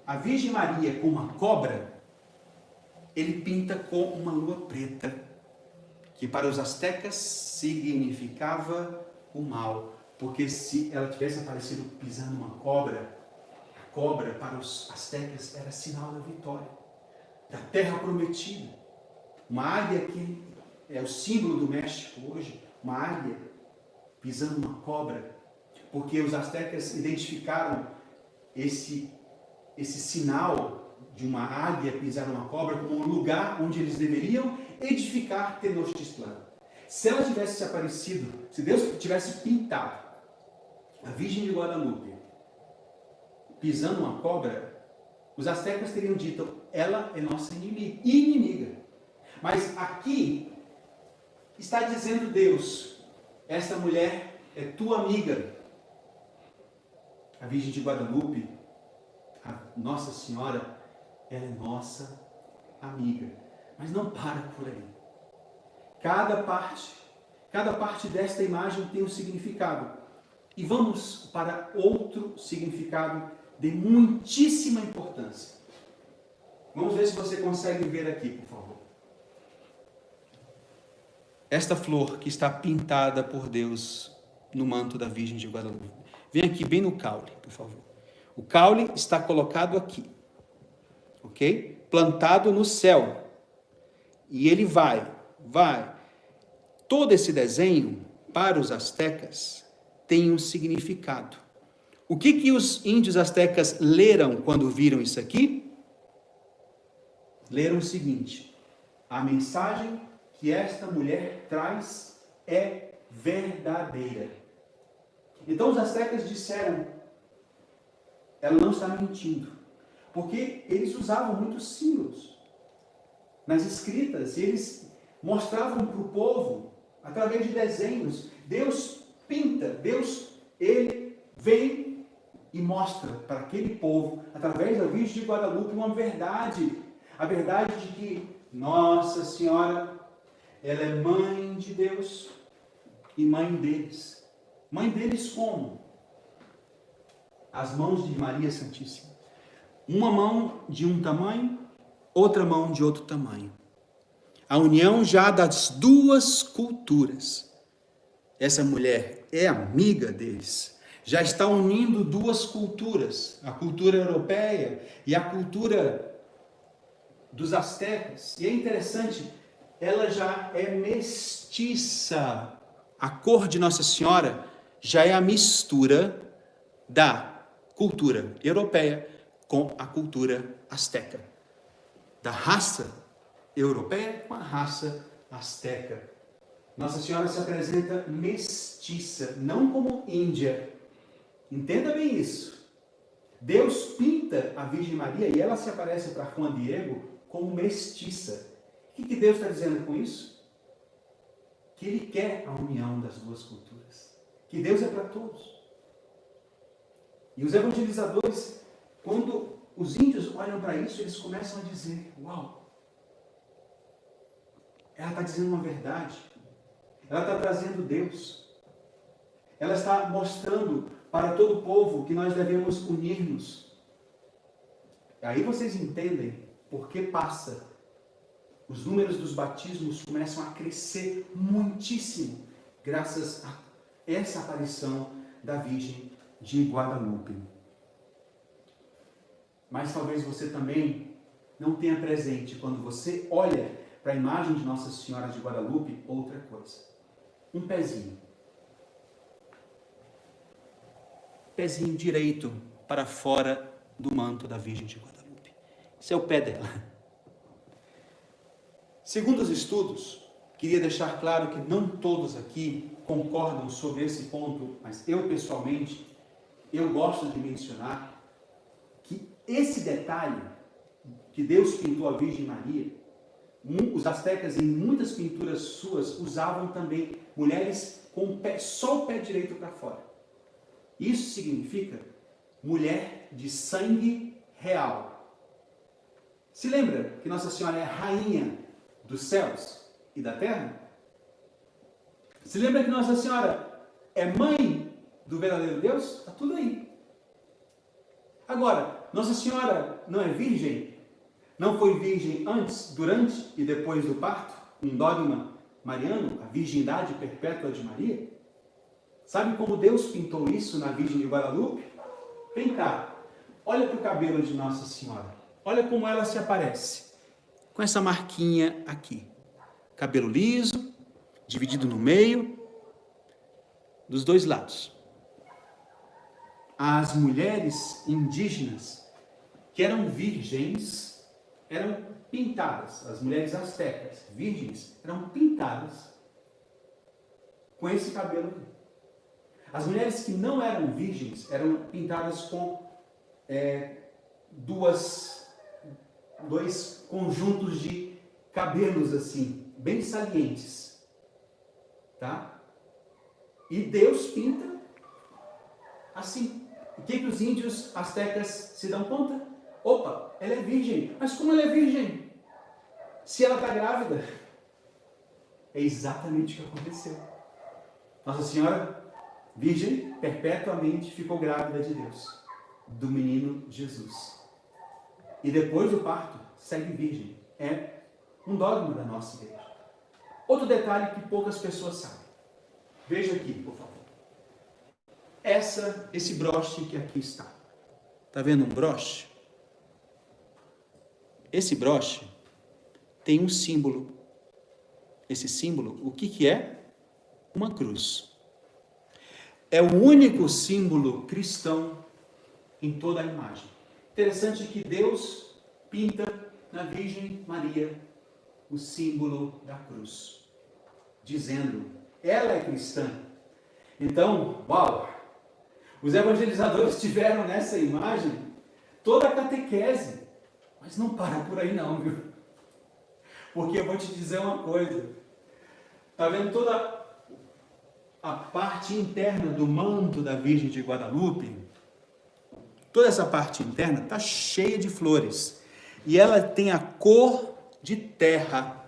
a Virgem Maria com uma cobra, ele pinta com uma lua preta, que para os astecas significava o mal. Porque se ela tivesse aparecido pisando uma cobra, a cobra para os astecas era sinal da vitória, da terra prometida. Uma águia que é o símbolo do México hoje, uma águia pisando uma cobra, porque os astecas identificaram esse sinal de uma águia pisar numa cobra como um lugar onde eles deveriam edificar Tenochtitlan. Se ela tivesse se aparecido, se Deus tivesse pintado a Virgem de Guadalupe pisando uma cobra, os astecas teriam dito, ela é nossa inimiga. Mas aqui está dizendo Deus, essa mulher é tua amiga. A Virgem de Guadalupe, a Nossa Senhora, ela é nossa amiga. Mas não para por aí. Cada parte desta imagem tem um significado. E vamos para outro significado de muitíssima importância. Vamos ver se você consegue ver aqui, por favor. Esta flor que está pintada por Deus no manto da Virgem de Guadalupe. Vem aqui bem no caule, por favor. O caule está colocado aqui. Ok? Plantado no céu. E ele vai. Todo esse desenho, para os astecas, tem um significado. O que os índios astecas leram quando viram isso aqui? Leram o seguinte: a mensagem que esta mulher traz é verdadeira. Então os astecas disseram, ela não está mentindo, porque eles usavam muitos símbolos nas escritas, eles mostravam para o povo, através de desenhos, Deus pinta, Deus, ele vem e mostra para aquele povo, através da Virgem de Guadalupe, uma verdade. A verdade de que Nossa Senhora, ela é mãe de Deus e mãe deles. Mãe deles como? As mãos de Maria Santíssima. Uma mão de um tamanho, outra mão de outro tamanho. A união já das duas culturas. Essa mulher é amiga deles. Já está unindo duas culturas. A cultura europeia e a cultura dos astecas. E é interessante, ela já é mestiça. A cor de Nossa Senhora já é a mistura da cultura europeia com a cultura asteca. Da raça europeia com a raça asteca. Nossa Senhora se apresenta mestiça, não como índia. Entenda bem isso. Deus pinta a Virgem Maria e ela se aparece para Juan Diego como mestiça. O que Deus está dizendo com isso? Que Ele quer a união das duas culturas. Que Deus é para todos. E os evangelizadores, quando os índios olham para isso, eles começam a dizer, uau, ela está dizendo uma verdade. Ela está trazendo Deus. Ela está mostrando para todo o povo que nós devemos unir-nos. Aí vocês entendem por que passa. Os números dos batismos começam a crescer muitíssimo, graças a essa aparição da Virgem de Guadalupe. Mas talvez você também não tenha presente, quando você olha para a imagem de Nossa Senhora de Guadalupe, outra coisa. Um pezinho. Pezinho direito para fora do manto da Virgem de Guadalupe. Esse é o pé dela. Segundo os estudos, queria deixar claro que não todos aqui concordam sobre esse ponto, mas eu pessoalmente, eu gosto de mencionar que esse detalhe que Deus pintou a Virgem Maria, os astecas em muitas pinturas suas usavam também mulheres com só o pé direito para fora. Isso significa mulher de sangue real. Se lembra que Nossa Senhora é rainha dos céus e da terra? Se lembra que Nossa Senhora é mãe do verdadeiro Deus? Está tudo aí. Agora, Nossa Senhora não é virgem? Não foi virgem antes, durante e depois do parto? Um dogma mariano, a virgindade perpétua de Maria? Sabe como Deus pintou isso na Virgem de Guadalupe? Vem cá, olha para o cabelo de Nossa Senhora. Olha como ela se aparece. Com essa marquinha aqui. Cabelo liso, dividido no meio, dos dois lados. As mulheres indígenas que eram virgens eram pintadas. As mulheres astecas, virgens, eram pintadas com esse cabelo aqui. As mulheres que não eram virgens eram pintadas com dois conjuntos de cabelos assim, bem salientes, tá? E Deus pinta assim. O que os índios astecas se dão conta? Opa, ela é virgem. Mas como ela é virgem? Se ela está grávida? É exatamente o que aconteceu. Nossa Senhora, virgem, perpetuamente ficou grávida de Deus, do menino Jesus. E depois do parto, segue virgem. É um dogma da nossa igreja. Outro detalhe que poucas pessoas sabem. Veja aqui, por favor. Esse broche que aqui está. Está vendo um broche? Esse broche tem um símbolo. Esse símbolo, o que é? Uma cruz. É o único símbolo cristão em toda a imagem. Interessante que Deus pinta na Virgem Maria o símbolo da cruz, dizendo, ela é cristã. Então, uau! Os evangelizadores tiveram nessa imagem toda a catequese, mas não para por aí não, viu? Porque eu vou te dizer uma coisa. Está vendo toda a parte interna do manto da Virgem de Guadalupe, toda essa parte interna está cheia de flores. E ela tem a cor de terra.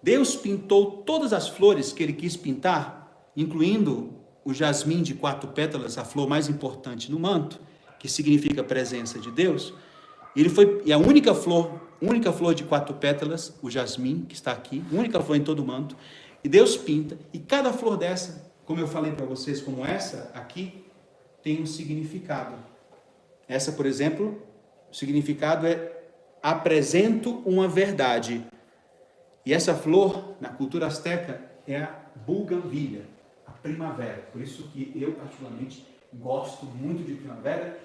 Deus pintou todas as flores que ele quis pintar, incluindo o jasmim de 4 pétalas, a flor mais importante no manto, que significa a presença de Deus. E a única flor de 4 pétalas, o jasmim, que está aqui, única flor em todo o manto, e Deus pinta, e cada flor dessa, como eu falei para vocês, como essa aqui, tem um significado. Essa, por exemplo, o significado é: apresento uma verdade. E essa flor, na cultura asteca, é a buganvília, a primavera. Por isso que eu, particularmente, gosto muito de primavera.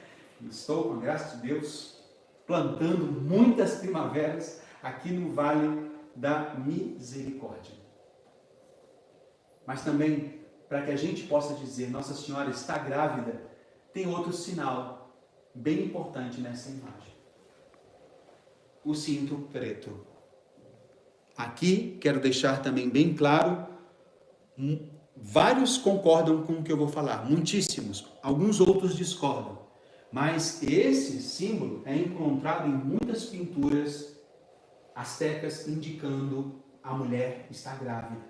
Estou, com a graça de Deus, plantando muitas primaveras aqui no Vale da Misericórdia. Mas também, para que a gente possa dizer Nossa Senhora está grávida, tem outro sinal bem importante nessa imagem. O cinto preto. Aqui, quero deixar também bem claro, vários concordam com o que eu vou falar, muitíssimos, alguns outros discordam, mas esse símbolo é encontrado em muitas pinturas astecas indicando a mulher está grávida.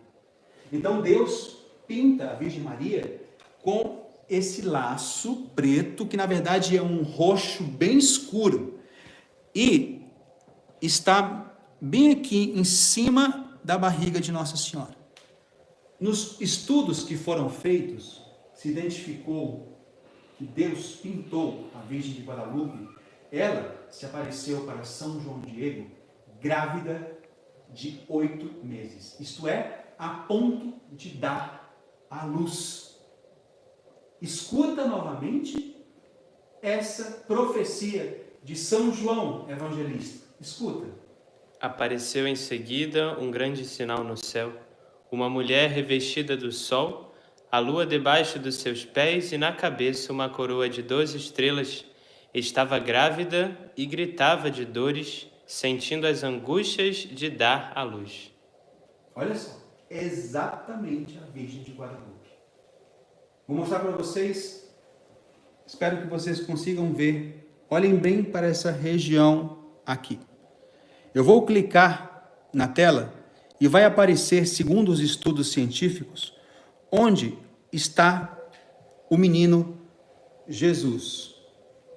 Então Deus pinta a Virgem Maria com esse laço preto, que na verdade é um roxo bem escuro, e está bem aqui em cima da barriga de Nossa Senhora. Nos estudos que foram feitos, se identificou que Deus pintou a Virgem de Guadalupe. Ela se apareceu para São João Diego grávida de 8 meses. Isto é, a ponto de dar à luz. Escuta novamente essa profecia de São João Evangelista. Escuta. Apareceu em seguida um grande sinal no céu, uma mulher revestida do sol, a lua debaixo dos seus pés e na cabeça uma coroa de 12 estrelas. Estava grávida e gritava de dores, sentindo as angústias de dar à luz. Olha só, exatamente a Virgem de Guadalupe. Vou mostrar para vocês, espero que vocês consigam ver. Olhem bem para essa região aqui. Eu vou clicar na tela e vai aparecer, segundo os estudos científicos, onde está o menino Jesus.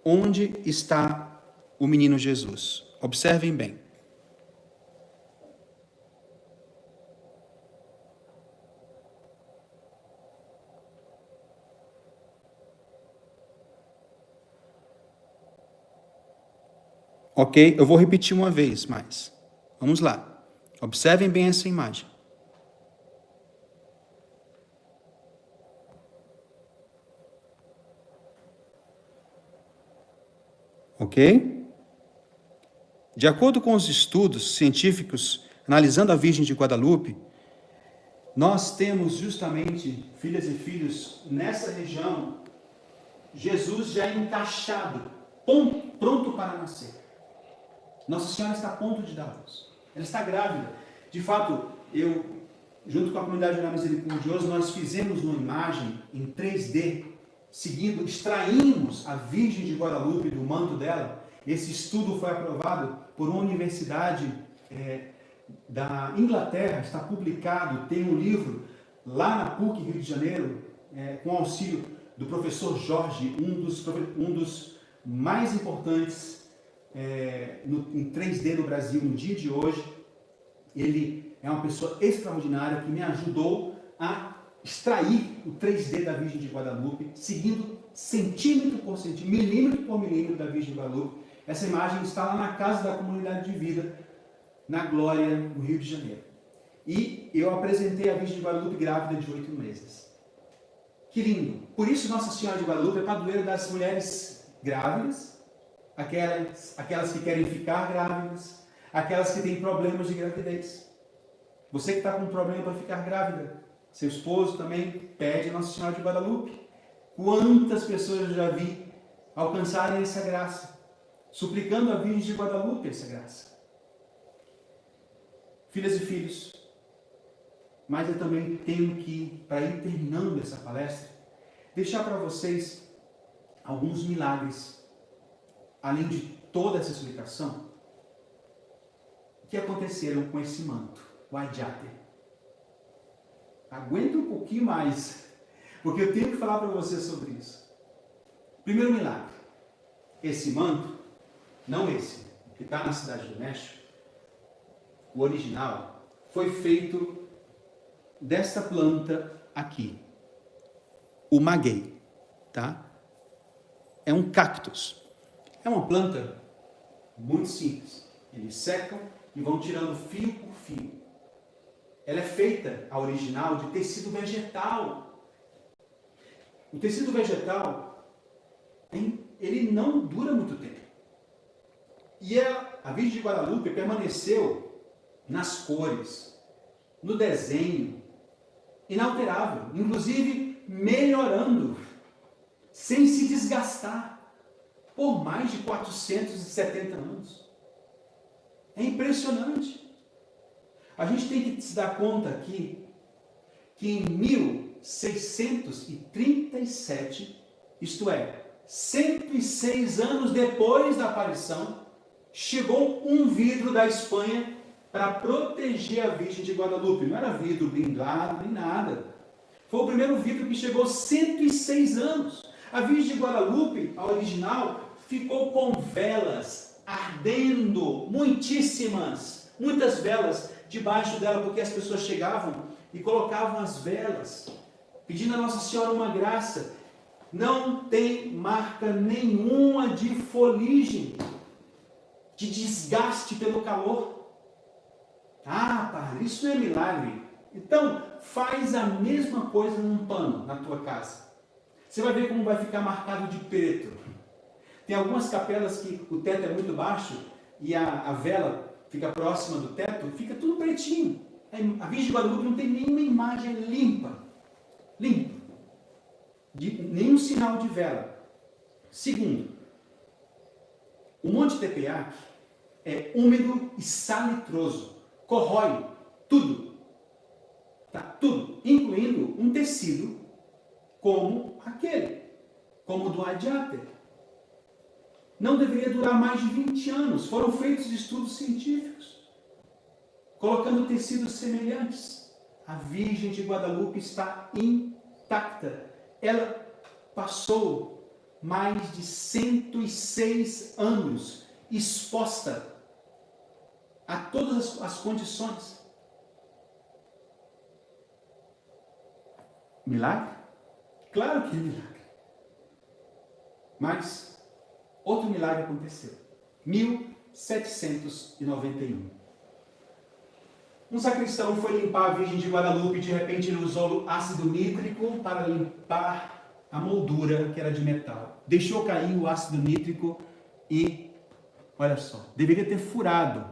Onde está o menino Jesus? Observem bem. Ok? Eu vou repetir uma vez mais. Vamos lá. Observem bem essa imagem. Ok? De acordo com os estudos científicos analisando a Virgem de Guadalupe, nós temos justamente, filhas e filhos, nessa região, Jesus já encaixado, pronto para nascer. Nossa Senhora está a ponto de dar luz. Ela está grávida. De fato, eu, junto com a comunidade Olhar Misericordioso, nós fizemos uma imagem em 3D, extraímos a Virgem de Guadalupe do manto dela. Esse estudo foi aprovado por uma universidade da Inglaterra, está publicado, tem um livro lá na PUC, Rio de Janeiro, com auxílio do professor Jorge, um dos mais importantes em 3D no Brasil no dia de hoje. Ele é uma pessoa extraordinária que me ajudou a extrair o 3D da Virgem de Guadalupe, seguindo centímetro por centímetro, milímetro por milímetro da Virgem de Guadalupe. Essa imagem está lá na Casa da Comunidade de Vida, na Glória, no Rio de Janeiro. E eu apresentei a Virgem de Guadalupe grávida de 8 meses. Que lindo! Por isso Nossa Senhora de Guadalupe é padroeira das mulheres grávidas, aquelas que querem ficar grávidas, aquelas que têm problemas de gravidez. Você que está com um problema para ficar grávida, seu esposo também pede a Nossa Senhora de Guadalupe. Quantas pessoas eu já vi alcançarem essa graça, suplicando a Virgem de Guadalupe essa graça. Filhas e filhos, mas eu também tenho que, para ir terminando essa palestra, deixar para vocês alguns milagres, além de toda essa explicação, que aconteceram com esse manto, o Adyate. Aguenta um pouquinho mais, porque eu tenho que falar para vocês sobre isso. Primeiro milagre, esse manto, não esse, que está na cidade do México, o original, foi feito dessa planta aqui, o maguey, tá? É um cactus. É uma planta muito simples. Eles secam e vão tirando fio por fio. Ela é feita, a original, de tecido vegetal. O tecido vegetal, ele não dura muito tempo. E a Virgem de Guadalupe permaneceu nas cores, no desenho, inalterável, inclusive melhorando, sem se desgastar, por mais de 470 anos. É impressionante. A gente tem que se dar conta aqui que em 1637, isto é, 106 anos depois da aparição, chegou um vidro da Espanha para proteger a Virgem de Guadalupe. Não era vidro blindado nem nada. Foi o primeiro vidro que chegou 106 anos. A Virgem de Guadalupe, a original, ficou com velas ardendo, muitas velas debaixo dela, porque as pessoas chegavam e colocavam as velas, pedindo a Nossa Senhora uma graça. Não tem marca nenhuma de foligem, de desgaste pelo calor. Ah, padre, isso não é milagre. Então, faz a mesma coisa num pano na tua casa. Você vai ver como vai ficar marcado de preto. Tem algumas capelas que o teto é muito baixo e a vela fica próxima do teto, fica tudo pretinho. A Virgem de Guadalupe não tem nenhuma imagem limpa. Nenhum sinal de vela. Segundo, o Monte Tepeyac é úmido e salitroso. Corrói tudo. Tá? Tudo. Incluindo um tecido como aquele. Como o do Adyate. Não deveria durar mais de 20 anos. Foram feitos estudos científicos, colocando tecidos semelhantes. A Virgem de Guadalupe está intacta. Ela passou mais de 106 anos exposta a todas as condições. Milagre? Claro que é milagre. Mas outro milagre aconteceu. 1791. Um sacristão foi limpar a Virgem de Guadalupe e de repente ele usou ácido nítrico para limpar a moldura que era de metal. Deixou cair o ácido nítrico e, olha só, deveria ter furado,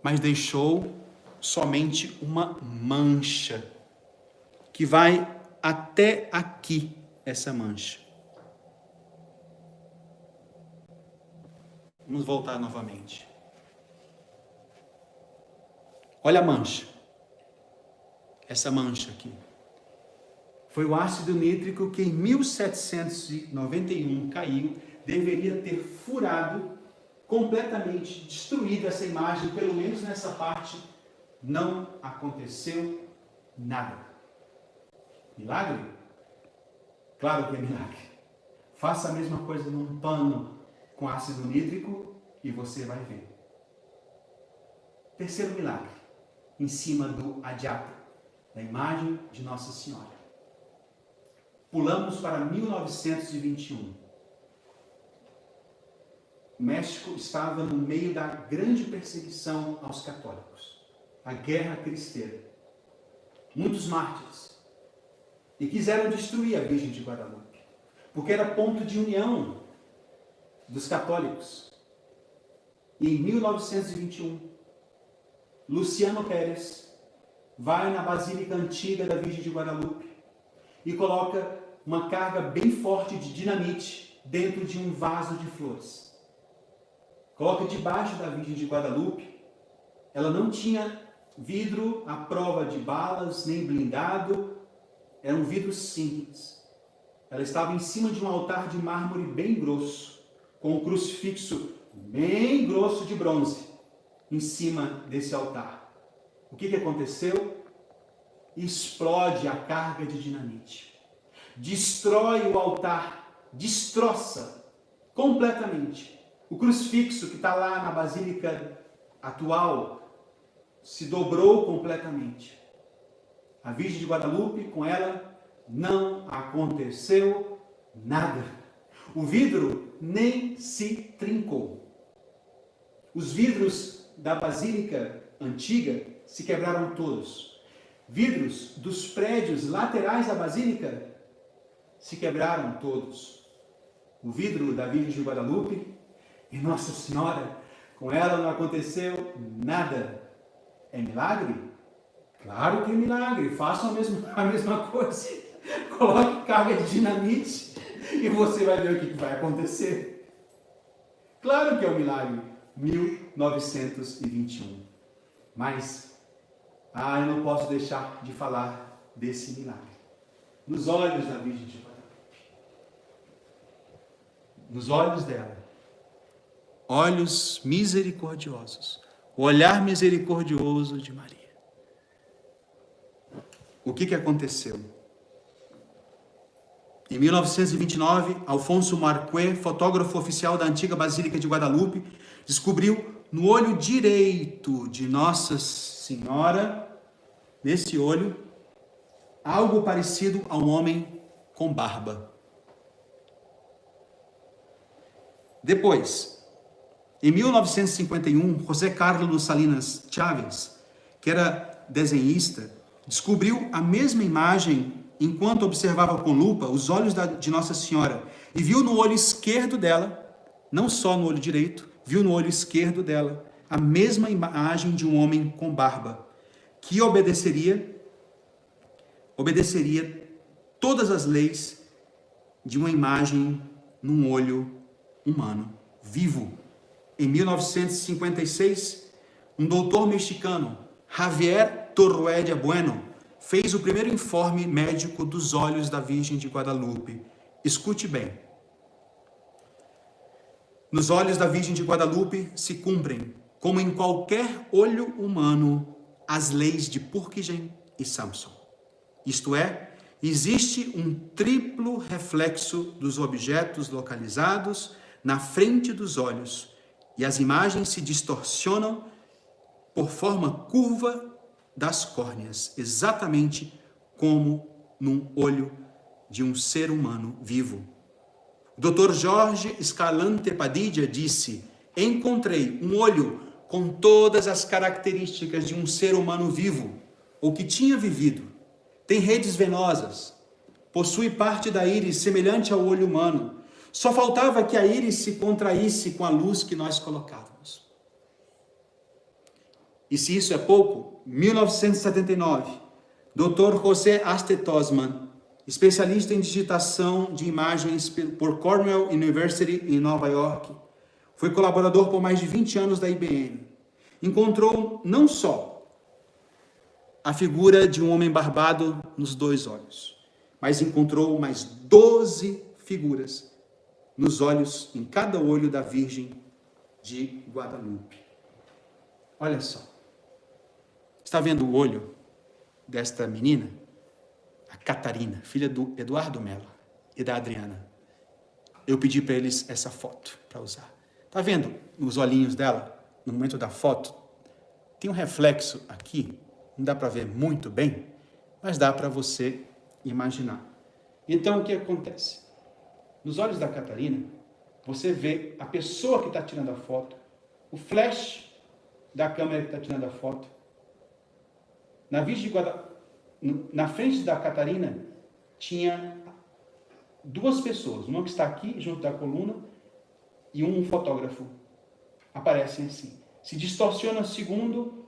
mas deixou somente uma mancha que vai até aqui, essa mancha. Vamos voltar novamente. Olha a mancha. Essa mancha aqui. Foi o ácido nítrico que em 1791 caiu. Deveria ter furado, completamente destruído essa imagem, pelo menos nessa parte. Não aconteceu nada. Milagre? Claro que é milagre. Faça a mesma coisa num pano com ácido nítrico e você vai ver. Terceiro milagre, em cima do Adyata, da imagem de Nossa Senhora. Pulamos para 1921. O México estava no meio da grande perseguição aos católicos, a Guerra Cristera. Muitos mártires. E quiseram destruir a Virgem de Guadalupe, porque era ponto de união dos católicos. E em 1921, Luciano Pérez vai na Basílica Antiga da Virgem de Guadalupe e coloca uma carga bem forte de dinamite dentro de um vaso de flores. Coloca debaixo da Virgem de Guadalupe. Ela não tinha vidro à prova de balas, nem blindado, era um vidro simples. Ela estava em cima de um altar de mármore bem grosso, com um crucifixo bem grosso de bronze em cima desse altar. O que aconteceu? Explode a carga de dinamite. Destrói o altar, destroça completamente. O crucifixo que está lá na basílica atual se dobrou completamente. A Virgem de Guadalupe, com ela, não aconteceu nada. O vidro nem se trincou. Os vidros da basílica antiga se quebraram todos. Vidros dos prédios laterais da basílica se quebraram todos. O vidro da Virgem de Guadalupe e Nossa Senhora, com ela não aconteceu nada. É milagre? Claro que é milagre. Façam a mesma coisa. Coloque carga de dinamite e você vai ver o que vai acontecer. Claro que é um milagre. 1921. Mas, eu não posso deixar de falar desse milagre. Nos olhos da Virgem de Guadalupe. Nos olhos dela. Olhos misericordiosos. O olhar misericordioso de Maria. O que aconteceu? Em 1929, Alfonso Marquet, fotógrafo oficial da antiga Basílica de Guadalupe, descobriu no olho direito de Nossa Senhora, nesse olho, algo parecido a um homem com barba. Depois, em 1951, José Carlos Salinas Chávez, que era desenhista, descobriu a mesma imagem enquanto observava com lupa os olhos de Nossa Senhora e viu no olho esquerdo dela, não só no olho direito, viu no olho esquerdo dela a mesma imagem de um homem com barba, que obedeceria todas as leis de uma imagem num olho humano, vivo. Em 1956, um doutor mexicano, Javier Torruella Bueno, fez o primeiro informe médico dos olhos da Virgem de Guadalupe. Escute bem. Nos olhos da Virgem de Guadalupe se cumprem, como em qualquer olho humano, as leis de Purkinje e Samson. Isto é, existe um triplo reflexo dos objetos localizados na frente dos olhos e as imagens se distorcionam por forma curva das córneas, exatamente como num olho de um ser humano vivo. O Dr. Jorge Escalante Padilla disse: encontrei um olho com todas as características de um ser humano vivo, ou que tinha vivido. Tem redes venosas, possui parte da íris semelhante ao olho humano. Só faltava que a íris se contraísse com a luz que nós colocávamos. E se isso é pouco, 1979, Dr. José Aste Tosman, especialista em digitação de imagens por Cornell University em Nova York, foi colaborador por mais de 20 anos da IBM. Encontrou não só a figura de um homem barbado nos dois olhos, mas encontrou mais 12 figuras nos olhos, em cada olho da Virgem de Guadalupe. Olha só. Está vendo o olho desta menina? A Catarina, filha do Eduardo Mello e da Adriana. Eu pedi para eles essa foto para usar. Está vendo os olhinhos dela? No momento da foto, tem um reflexo aqui. Não dá para ver muito bem, mas dá para você imaginar. Então, o que acontece? Nos olhos da Catarina, você vê a pessoa que está tirando a foto, o flash da câmera que está tirando a foto. Na frente da Catarina, tinha duas pessoas, uma que está aqui, junto da coluna, e um fotógrafo. Aparecem assim. Se distorciona segundo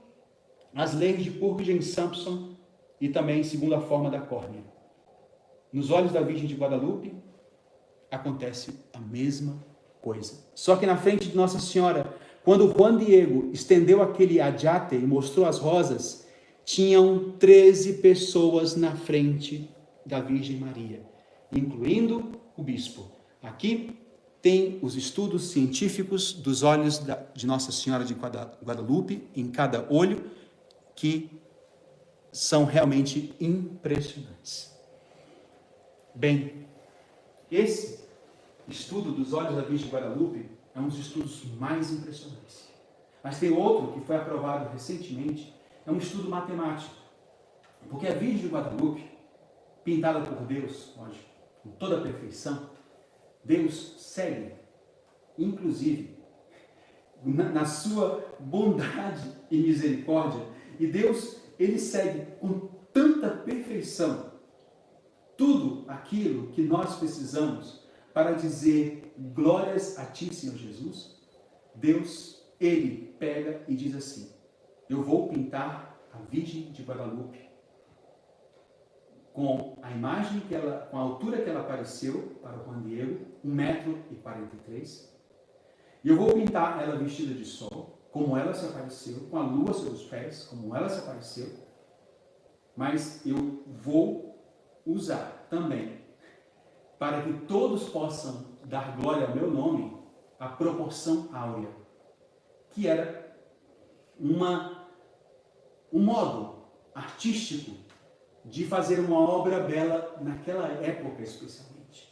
as leis de Purkinje e Samson e também segundo a forma da córnea. Nos olhos da Virgem de Guadalupe, acontece a mesma coisa. Só que na frente de Nossa Senhora, Quando Juan Diego estendeu aquele adiate e mostrou as rosas, tinham 13 pessoas na frente da Virgem Maria, incluindo o bispo. Aqui tem os estudos científicos dos olhos de Nossa Senhora de Guadalupe, em cada olho, que são realmente impressionantes. Bem, esse estudo dos olhos da Virgem de Guadalupe é um dos estudos mais impressionantes. Mas tem outro que foi aprovado recentemente, é um estudo matemático. Porque a Virgem de Guadalupe, pintada por Deus, lógico, com toda a perfeição, Deus segue, inclusive, na sua bondade e misericórdia, e Deus, ele segue com tanta perfeição tudo aquilo que nós precisamos para dizer glórias a ti, Senhor Jesus. Deus, ele pega e diz assim: eu vou pintar a Virgem de Guadalupe com a imagem com a altura que ela apareceu para o Juan Diego, 1,43 m. E eu vou pintar ela vestida de sol, como ela se apareceu, com a lua sobre os pés, como ela se apareceu. Mas eu vou usar também, para que todos possam dar glória ao meu nome, a proporção áurea, que era um modo artístico de fazer uma obra bela naquela época, especialmente.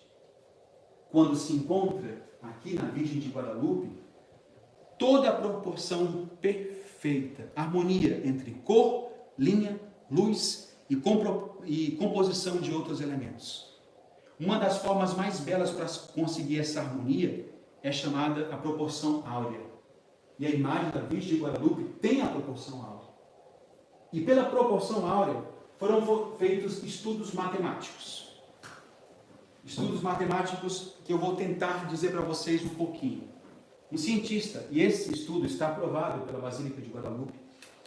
Quando se encontra aqui na Virgem de Guadalupe toda a proporção perfeita, harmonia entre cor, linha, luz e composição de outros elementos. Uma das formas mais belas para conseguir essa harmonia é chamada a proporção áurea. E a imagem da Virgem de Guadalupe tem a proporção áurea. E pela proporção áurea foram feitos estudos matemáticos. Estudos matemáticos que eu vou tentar dizer para vocês um pouquinho. Um cientista, e esse estudo está aprovado pela Basílica de Guadalupe,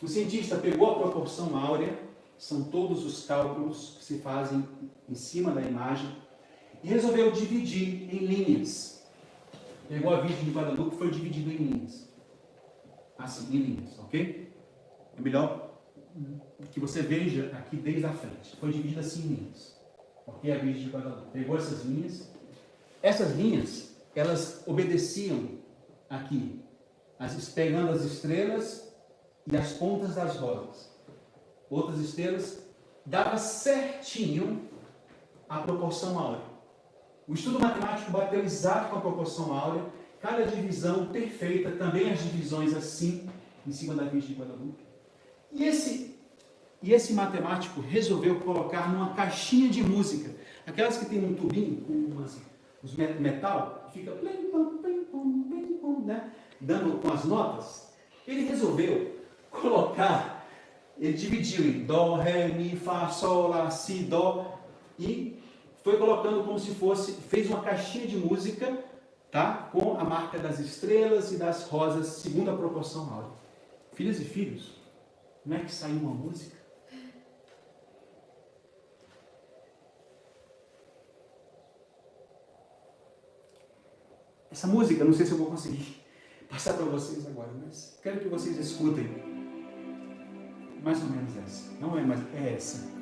o cientista pegou a proporção áurea, são todos os cálculos que se fazem em cima da imagem, e resolveu dividir em linhas. Pegou a Virgem de Guadalupe e foi dividido em linhas. Assim, em linhas, ok? É melhor que você veja aqui desde a frente. Foi dividida assim em linhas. Ok? A Virgem de Guadalupe pegou essas linhas. Essas linhas, elas obedeciam aqui, pegando as estrelas e as pontas das rosas. Outras estrelas, dava certinho a proporção áurea. O estudo matemático bateu exato com a proporção áurea, cada divisão perfeita, também as divisões assim, em cima da Virgem de Guadalupe. E esse matemático resolveu colocar numa caixinha de música, aquelas que tem um tubinho com os metal, que fica plim, pom, plim, pom, plim, pom, né? Dando com as notas. Ele resolveu colocar, ele dividiu em dó, ré, mi, fá, sol, lá, si, dó, e foi colocando como se fosse, fez uma caixinha de música, tá? Com a marca das estrelas e das rosas, segundo a proporção áurea. Filhas e filhos, como é que saiu uma música? Essa música, não sei se eu vou conseguir passar para vocês agora, mas quero que vocês escutem. Mais ou menos essa. Não é, mas é essa.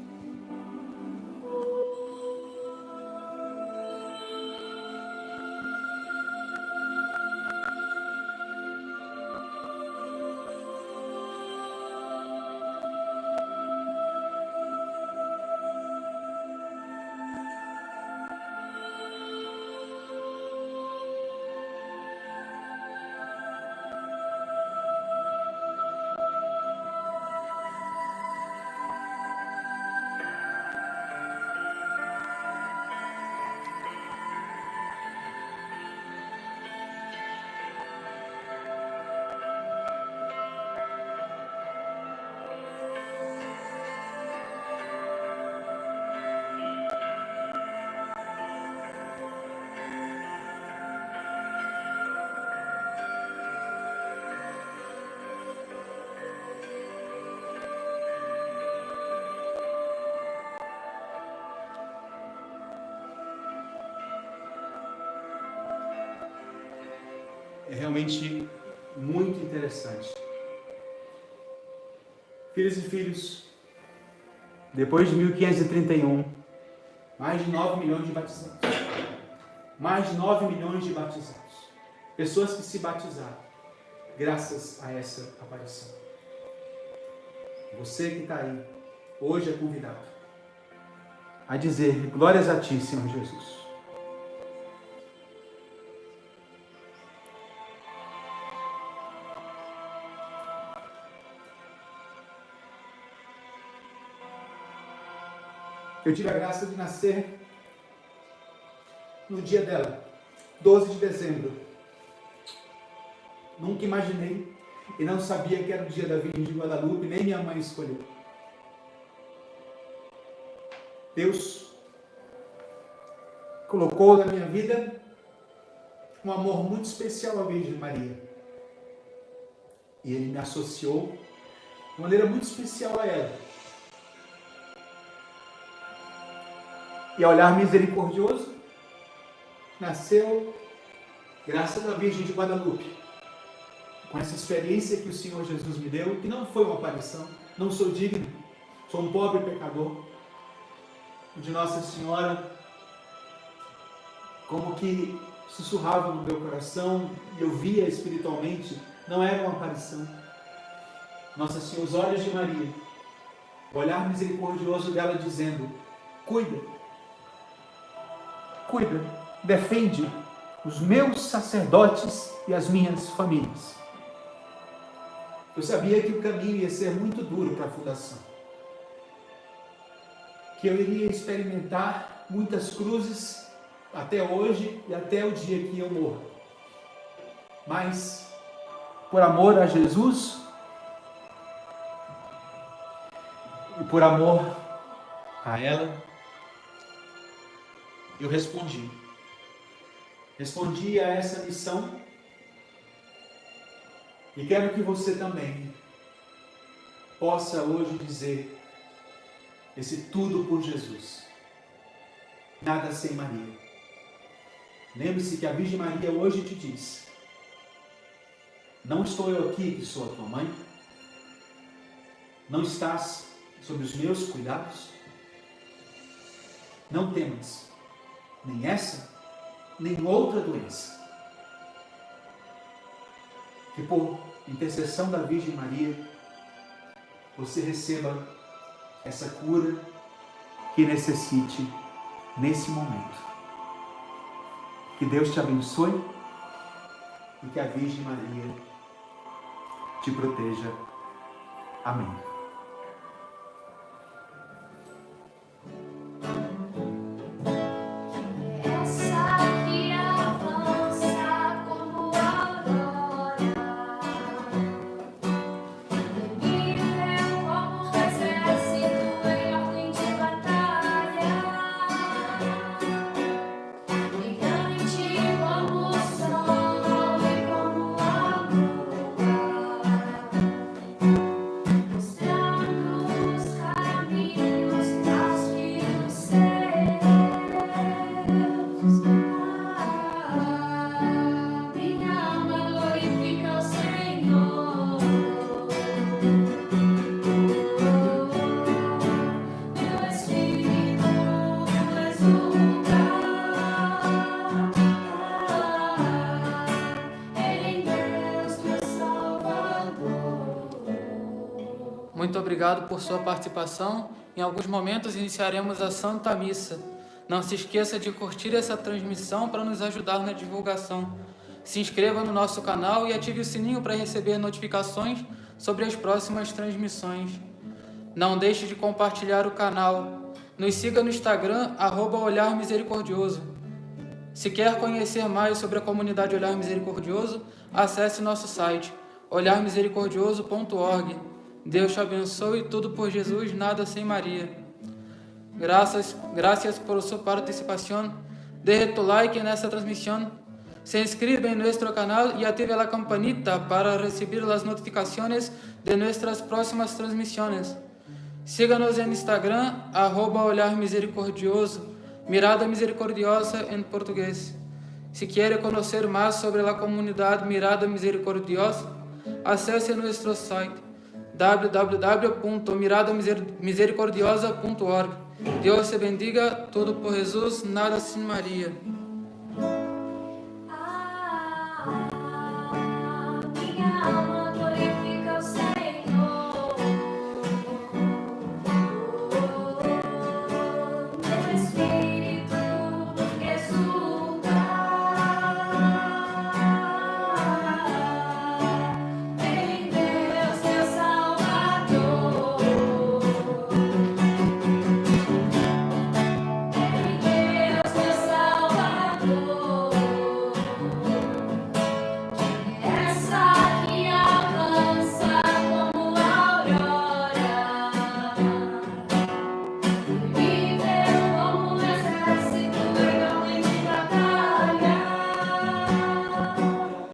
É realmente muito interessante. Filhos e filhos, depois de 1531, mais de 9 milhões de batizados. Mais de 9 milhões de batizados. Pessoas que se batizaram graças a essa aparição. Você que está aí, hoje é convidado a dizer glórias a Ti, Senhor Jesus. Eu tive a graça de nascer no dia dela, 12 de dezembro. Nunca imaginei e não sabia que era o dia da Virgem de Guadalupe, nem minha mãe escolheu. Deus colocou na minha vida um amor muito especial à Virgem Maria. E Ele me associou de maneira muito especial a ela. E ao olhar misericordioso, nasceu, graças à Virgem de Guadalupe, com essa experiência que o Senhor Jesus me deu, que não foi uma aparição, não sou digno, sou um pobre pecador, de Nossa Senhora, como que sussurrava no meu coração, e eu via espiritualmente, não era uma aparição. Nossa Senhora, os olhos de Maria, o olhar misericordioso dela dizendo, cuida, defende os meus sacerdotes e as minhas famílias. Eu sabia que o caminho ia ser muito duro para a fundação. Que eu iria experimentar muitas cruzes até hoje e até o dia que eu morro. Mas, por amor a Jesus e por amor a ela, eu respondi. Respondi a essa missão e quero que você também possa hoje dizer esse tudo por Jesus. Nada sem Maria. Lembre-se que a Virgem Maria hoje te diz, não estou eu aqui que sou a tua mãe? Não estás sob os meus cuidados? Não temas nem essa, nem outra doença. Que por intercessão da Virgem Maria, você receba essa cura que necessite nesse momento. Que Deus te abençoe e que a Virgem Maria te proteja. Amém. Muito obrigado por sua participação. Em alguns momentos iniciaremos a Santa Missa. Não se esqueça de curtir essa transmissão para nos ajudar na divulgação. Se inscreva no nosso canal e ative o sininho para receber notificações sobre as próximas transmissões. Não deixe de compartilhar o canal. Nos siga no Instagram, @Olhar Misericordioso. Se quer conhecer mais sobre a comunidade Olhar Misericordioso, acesse nosso site, olharmisericordioso.org. Deus te abençoe, tudo por Jesus, nada sem María. Gracias por su participación. Deje tu like en esta transmisión. Se inscribe en nuestro canal y active la campanita para recibir las notificaciones de nuestras próximas transmisiones. Síganos en Instagram, @Olhar Misericordioso, Mirada Misericordiosa en portugués. Si quiere conocer más sobre la comunidad Mirada Misericordiosa, acesse nuestro site www.miradamisericordiosa.org. Deus te bendiga, tudo por Jesus, nada sem Maria.